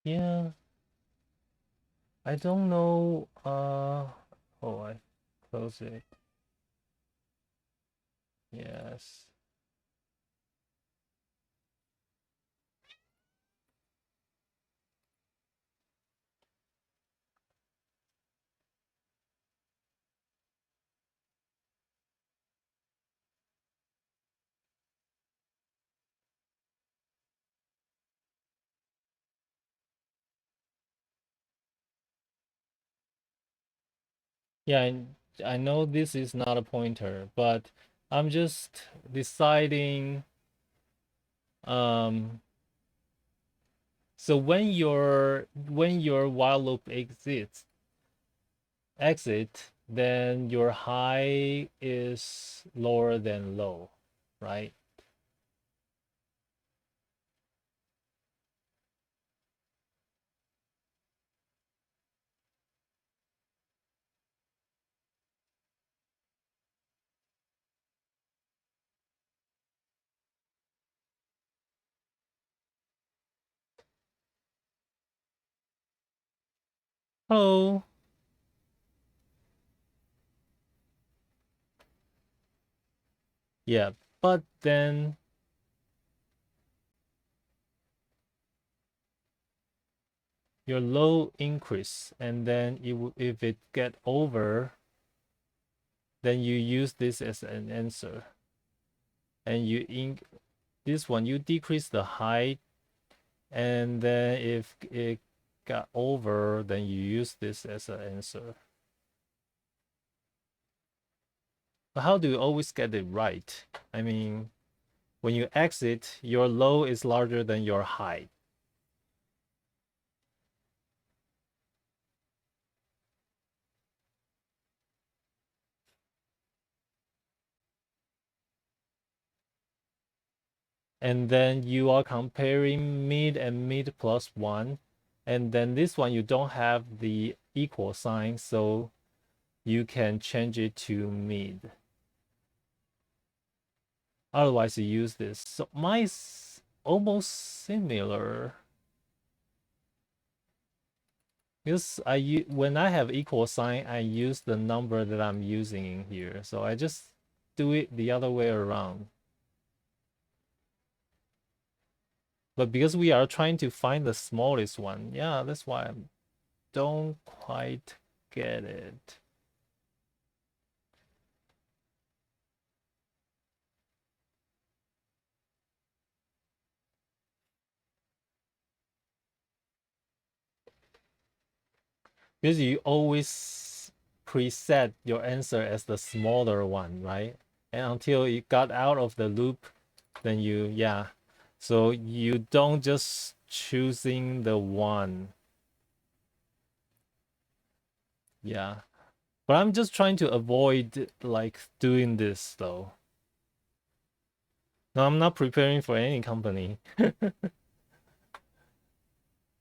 Yeah, I don't know. Oh, I close it. Yes. Yeah, I know this is not a pointer, but I'm just deciding. Um, so when your while loop exit, then your high is lower than low, right? Oh. Yeah, but then your low increase, and then if it get over, then you use this as an answer, and this one you decrease the height, and then if it got over, then you use this as an answer. But how do you always get it right? I mean, when you exit, your low is larger than your height. And then you are comparing mid and mid plus 1. And then this one, you don't have the equal sign, so you can change it to mid. Otherwise, you use this. So mine's almost similar. Because when I have equal sign, I use the number that I'm using in here. So I just do it the other way around. But because we are trying to find the smallest one, yeah, that's why I don't quite get it. Because you always preset your answer as the smaller one, right? And until you got out of the loop, then yeah. So you don't just choosing the one. Yeah. But I'm just trying to avoid like doing this though. No, I'm not preparing for any company.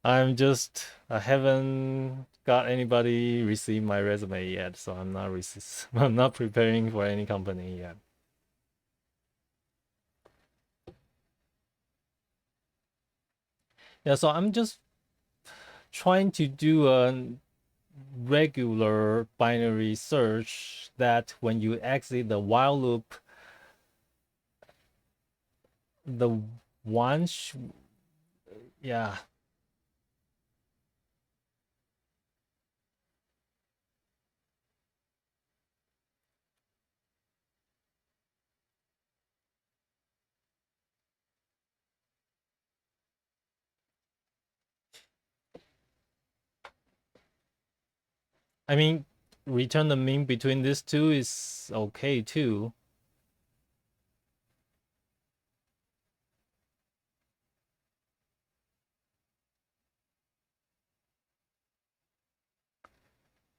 I haven't got anybody receive my resume yet, so I'm not preparing for any company yet. Yeah, so I'm just trying to do a regular binary search that when you exit the while loop, the one, yeah. I mean, return the mean between these two is okay too.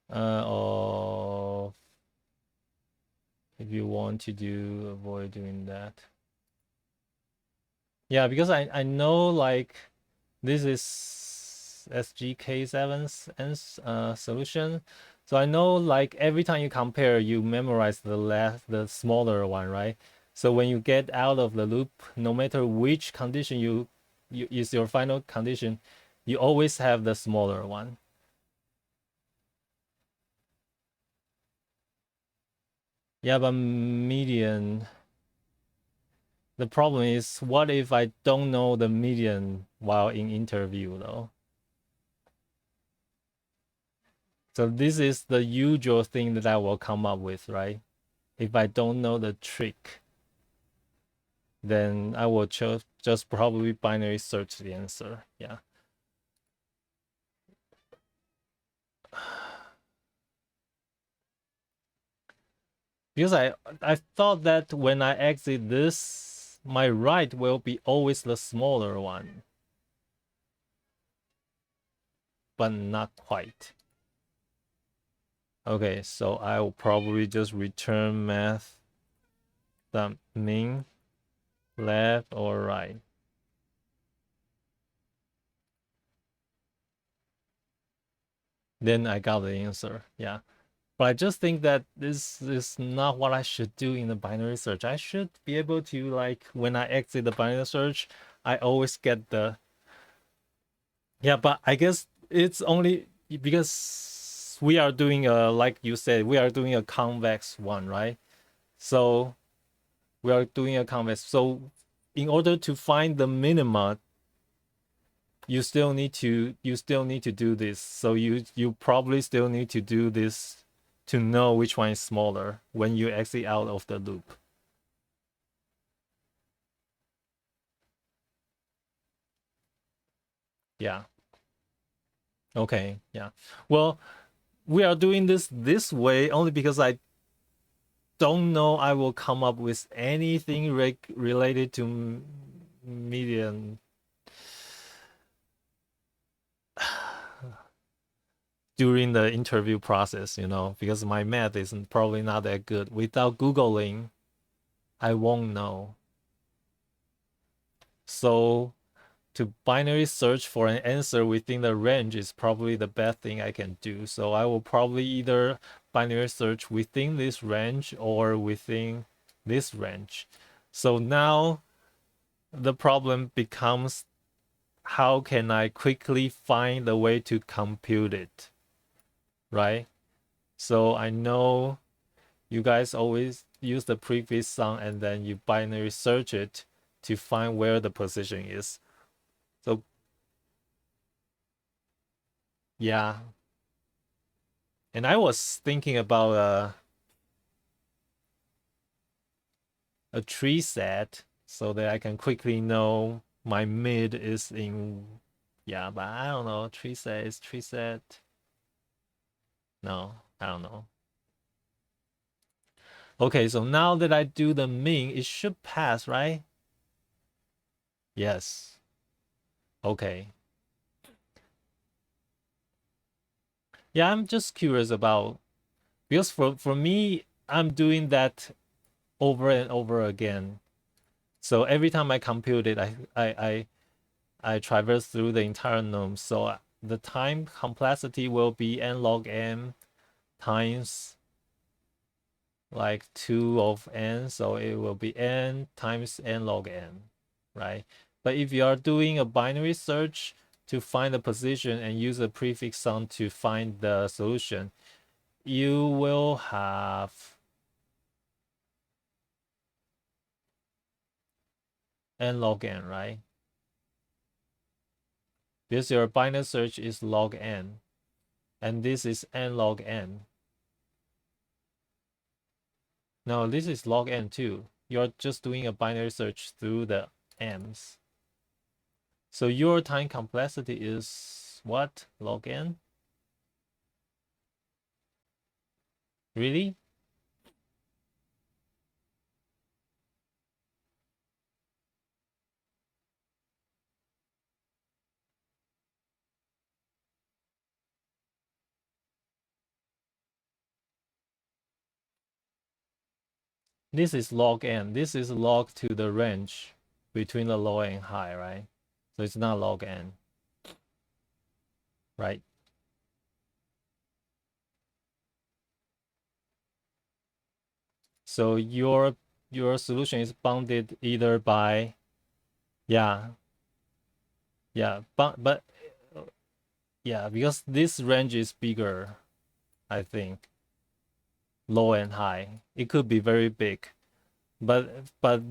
Or if you want to avoid doing that. Yeah, because I know like this is SGK7's solution. So I know like every time you compare, you memorize the smaller one, right? So when you get out of the loop, no matter which condition you is your final condition, you always have the smaller one. Yeah, but median. The problem is, what if I don't know the median while in interview though? So this is the usual thing that I will come up with, right? If I don't know the trick, then I will just probably binary search the answer. Yeah. Because I thought that when I exit this, my right will be always the smaller one. But not quite. Okay, so I will probably just return math the mean, left or right. Then I got the answer. Yeah. But I just think that this is not what I should do in the binary search. I should be able to, like, when I exit the binary search, I always get the. Yeah, but I guess it's only because we are doing a, like you said, we are doing a convex one, right? So we are doing a convex. So in order to find the minima, you still need to do this. So you probably still need to do this to know which one is smaller when you exit out of the loop. Yeah. Okay. Yeah. Well, we are doing this way only because I don't know I will come up with anything related to median during the interview process, because my math is probably not that good. Without Googling, I won't know. So to binary search for an answer within the range is probably the best thing I can do. So I will probably either binary search within this range or within this range. So now the problem becomes, how can I quickly find a way to compute it, right? So I know you guys always use the prefix sum and then you binary search it to find where the position is. So yeah. And I was thinking about a tree set so that I can quickly know my mid is in. Yeah, but I don't know. Tree set. No, I don't know. Okay, so now that I do the min, it should pass, right? Yes. Okay. Yeah, I'm just curious about, because for me, I'm doing that over and over again. So every time I compute it, I traverse through the entire gnome. So the time complexity will be n log n times like 2 of n. So it will be n times n log n, right? But if you are doing a binary search to find the position and use a prefix sum to find the solution, you will have n log n, right? Because your binary search is log n, and this is n log n. No, this is log n too. You're just doing a binary search through the m's. So your time complexity is what? Log n? Really? This is log n. This is log to the range between the low and high, right? So it's not log n, right? So your solution is bounded either by, yeah, but yeah, because this range is bigger, I think, low and high. It could be very big. But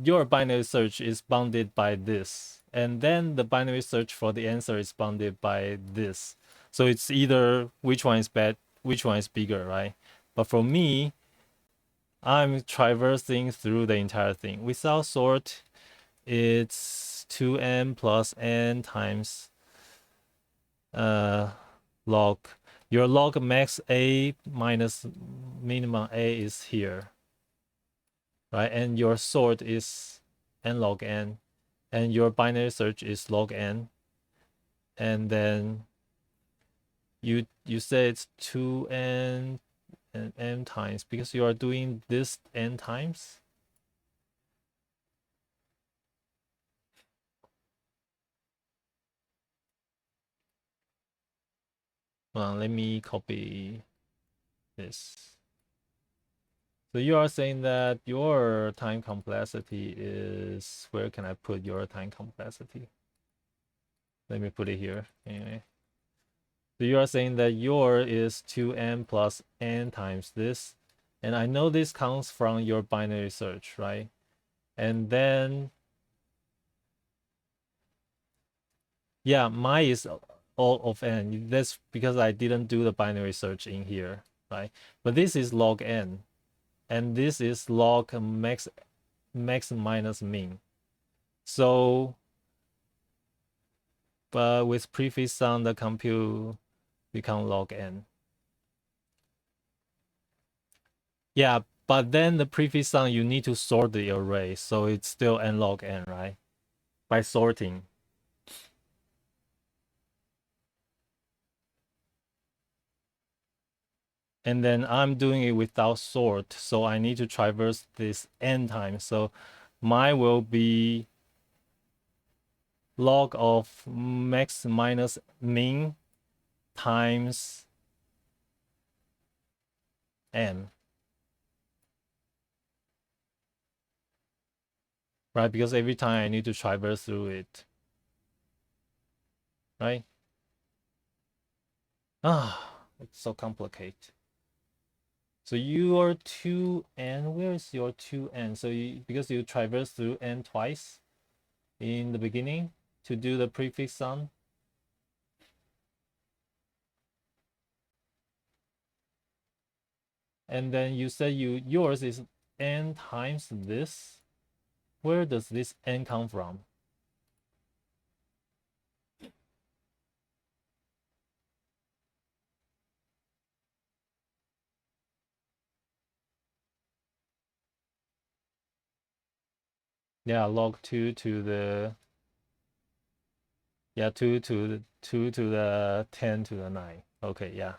your binary search is bounded by this, and then the binary search for the answer is bounded by this. So it's either which one is bad, which one is bigger, right? But for me, I'm traversing through the entire thing. Without sort, it's 2n plus n times log. Your log max a minus minimum a is here, right? And your sort is n log n, and your binary search is log n, and then you say it's 2n and n times because you are doing this n times. Well, let me copy this. So you are saying that your time complexity is, where can I put your time complexity? Let me put it here anyway. So you are saying that your is 2n plus n times this. And I know this comes from your binary search, right? And then, yeah, mine is all of n. That's because I didn't do the binary search in here, right? But this is log n. And this is log max minus min. So, but with prefix sum, the compute become log n. Yeah, but then the prefix sum, you need to sort the array. So it's still n log n, right? By sorting. And then I'm doing it without sort. So I need to traverse this n times. So mine will be log of max minus min times n. Right? Because every time I need to traverse through it. Right? It's so complicated. So your 2n, where is your 2n? So because you traverse through n twice in the beginning to do the prefix sum. And then you said yours is n times this. Where does this n come from? Yeah, log 2 to the 2 to the 10 to the 9. Okay, yeah.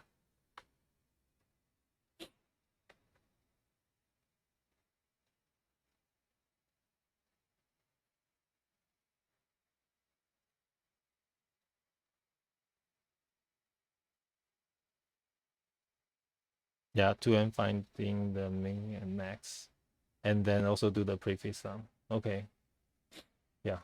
Yeah, 2n finding the min and max. And then also do the prefix sum. Okay. Yeah.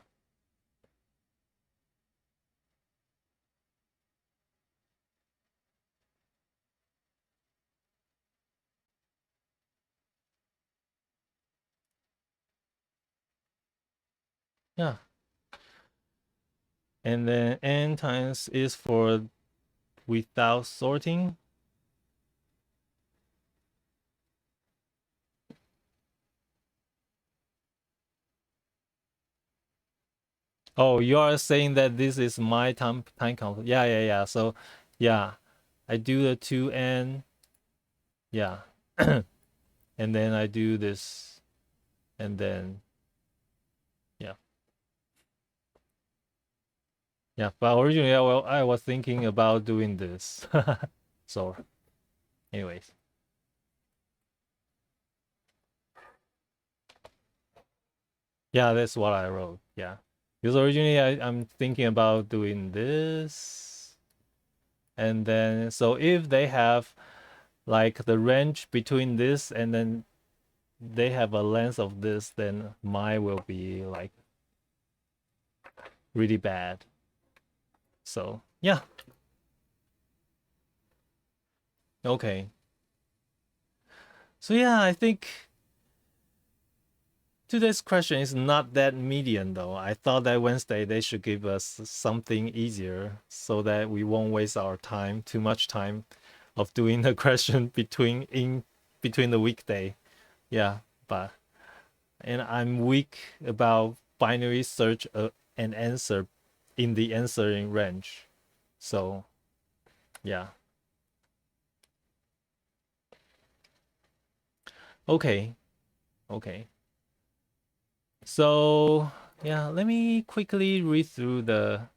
Yeah. And then n times is for without sorting. Oh, you are saying that this is my time count. Yeah. So yeah, I do the 2n. Yeah. And then I do this. And then yeah. Yeah. But originally I was thinking about doing this. So anyways. Yeah, that's what I wrote. Yeah. Because originally I'm thinking about doing this. And then so if they have like the range between this and then they have a length of this, then mine will be like really bad. So yeah. Okay. So yeah, I think today's question is not that medium though. I thought that Wednesday they should give us something easier so that we won't waste our time, too much time of doing the question between the weekday. Yeah, but and I'm weak about binary search an answer in the answering range. So yeah. Okay. Okay. So yeah, let me quickly read through the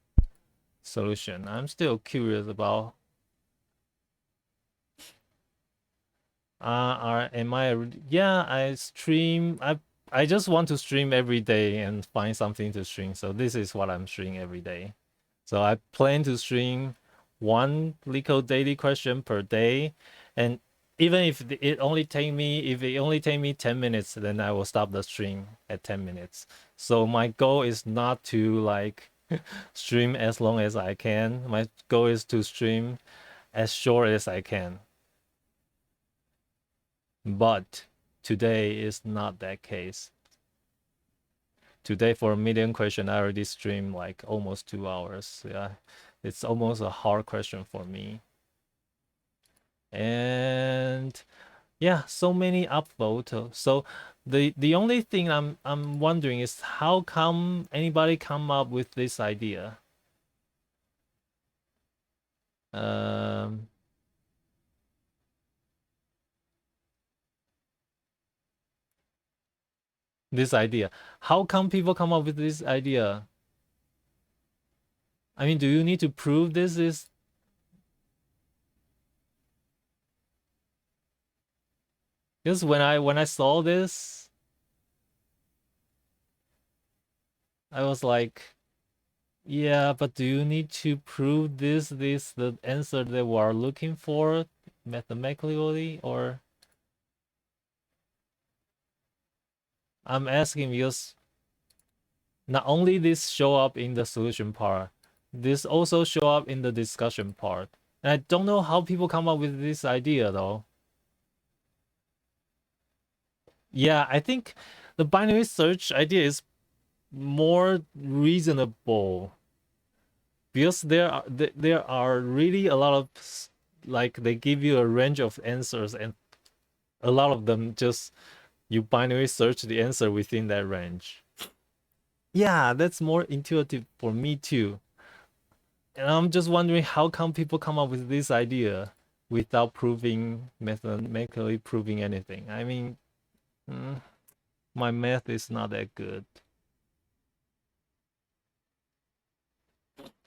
solution. I'm still curious about am I yeah, I just want to stream every day and find something to stream. So this is what I'm streaming every day. So I plan to stream one LeetCode daily question per day. And even if it only take me 10 minutes, then I will stop the stream at 10 minutes. So my goal is not to like stream as long as I can. My goal is to stream as short as I can. But today is not that case. Today for a million question, I already streamed like almost 2 hours. Yeah, it's almost a hard question for me. And yeah, so many upvotes. So the only thing I'm wondering is how come anybody come up with this idea? Um, this idea. How come people come up with this idea? I mean, do you need to prove this is? Because when I saw this, I was like, yeah, but do you need to prove this the answer that we are looking for mathematically, or I'm asking because not only this show up in the solution part, this also show up in the discussion part. And I don't know how people come up with this idea though. Yeah, I think the binary search idea is more reasonable because there are really a lot of, like, they give you a range of answers and a lot of them just you binary search the answer within that range. Yeah, that's more intuitive for me too. And I'm just wondering how come people come up with this idea without proving mathematically proving anything. I mean, my math is not that good.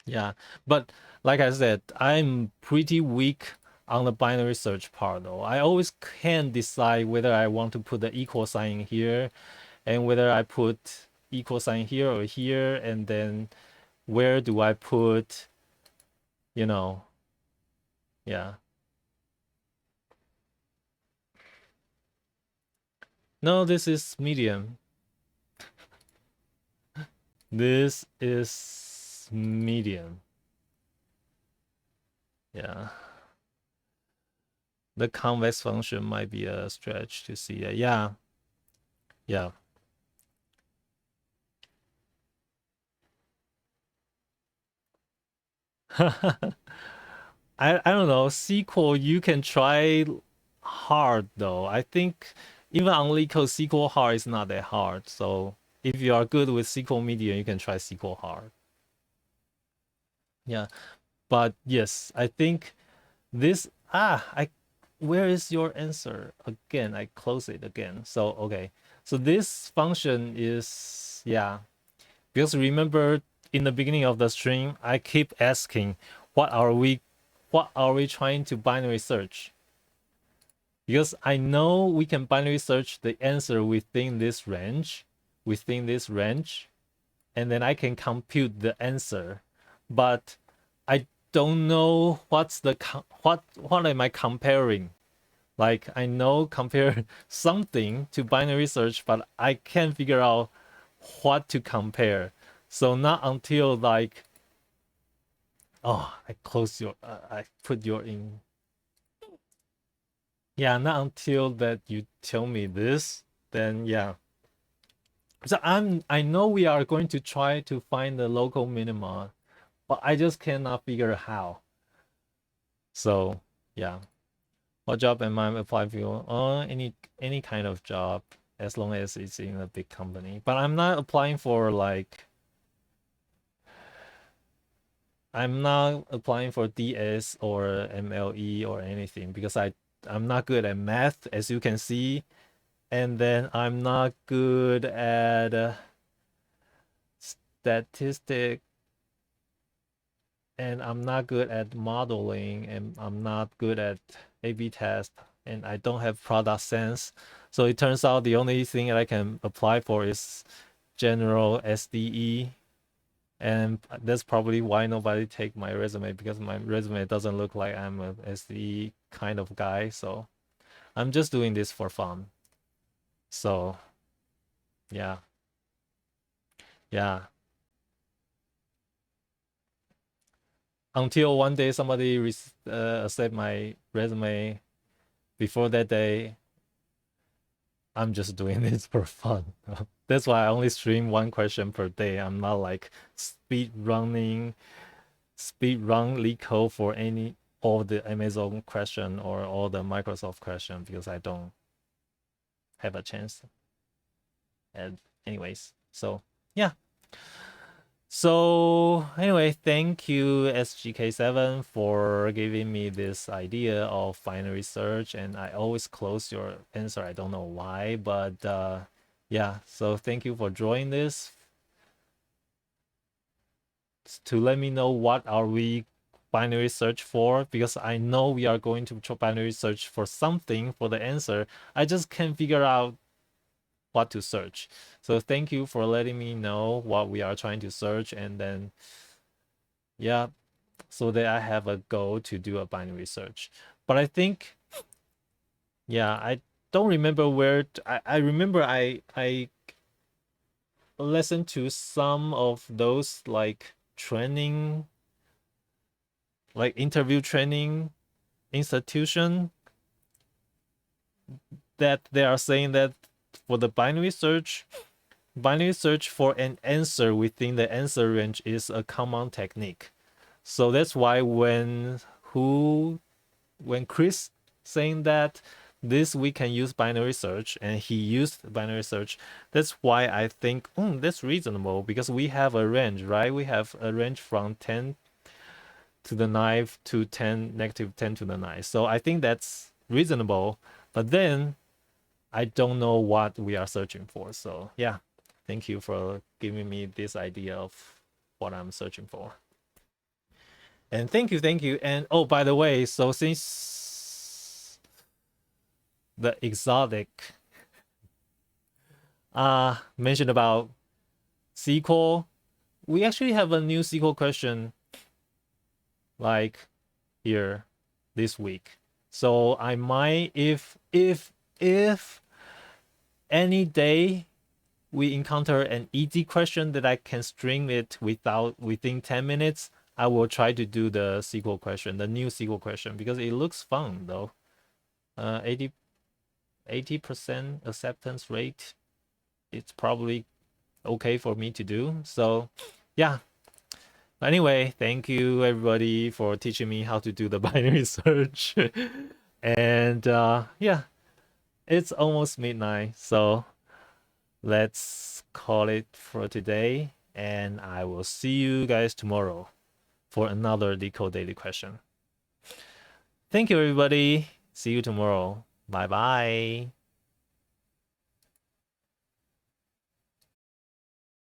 Yeah, but like I said, I'm pretty weak on the binary search part though. I always can't decide whether I want to put the equal sign here and whether I put equal sign here or here, and then where do I put, you know, yeah. No, this is medium. This is medium. Yeah. The convex function might be a stretch to see that. Yeah. Yeah. I don't know. SQL, you can try hard though. I think even on LeetCode, SQL hard is not that hard. So if you are good with SQL medium, you can try SQL hard. Yeah. But yes, I think this I where is your answer? Again, I close it again. So okay. So this function is, yeah. Because remember in the beginning of the stream, I keep asking what are we trying to binary search? Because I know we can binary search the answer within this range, and then I can compute the answer. But I don't know what am I comparing? Like, I know compare something to binary search, but I can't figure out what to compare. So not until like, oh, I put your in. Yeah, not until that you tell me this, then yeah. So I know we are going to try to find the local minima, but I just cannot figure how. So yeah. What job am I applying for? Any kind of job, as long as it's in a big company. But I'm not applying for like, I'm not applying for DS or MLE or anything because I'm not good at math, as you can see, and then I'm not good at statistic, and I'm not good at modeling, and I'm not good at A/B test, and I don't have product sense. So it turns out the only thing that I can apply for is general SDE, and that's probably why nobody take my resume, because my resume doesn't look like I'm a SDE kind of guy. So I'm just doing this for fun. So yeah, yeah. until one day somebody accept my resume. Before that day, I'm just doing this for fun. That's why I only stream one question per day. I'm not like speed run LeetCode for all the Amazon question or all the Microsoft question because I don't have a chance. And anyways, so yeah. So anyway, thank you SGK7 for giving me this idea of binary search, and I always close your answer. I don't know why, but yeah. So thank you for joining this to let me know what are we binary search for, because I know we are going to binary search for something for the answer. I just can't figure out what to search. So thank you for letting me know what we are trying to search, and then yeah, so that I have a goal to do a binary search. But I think, yeah, I don't remember where I remember I listened to some of those like training, like interview training institution, that they are saying that for the binary search for an answer within the answer range is a common technique. So that's why when Chris saying that this we can use binary search, and he used binary search, that's why I think that's reasonable, because we have a range, right? We have a range from 10 to the 9 to 10 negative 10 to the 9. So I think that's reasonable, but then I don't know what we are searching for. So yeah, thank you for giving me this idea of what I'm searching for. And thank you. And oh, by the way, so since the exotic mentioned about SQL, we actually have a new SQL question like here this week. So I might, if any day we encounter an easy question that I can string it within 10 minutes, I will try to do the SQL question, the new SQL question, because it looks fun though. 80% acceptance rate, it's probably okay for me to do. So yeah. Anyway, thank you everybody for teaching me how to do the binary search. And yeah, it's almost midnight, so let's call it for today, and I will see you guys tomorrow for another LeetCode daily question. Thank you everybody. See you tomorrow. Bye bye.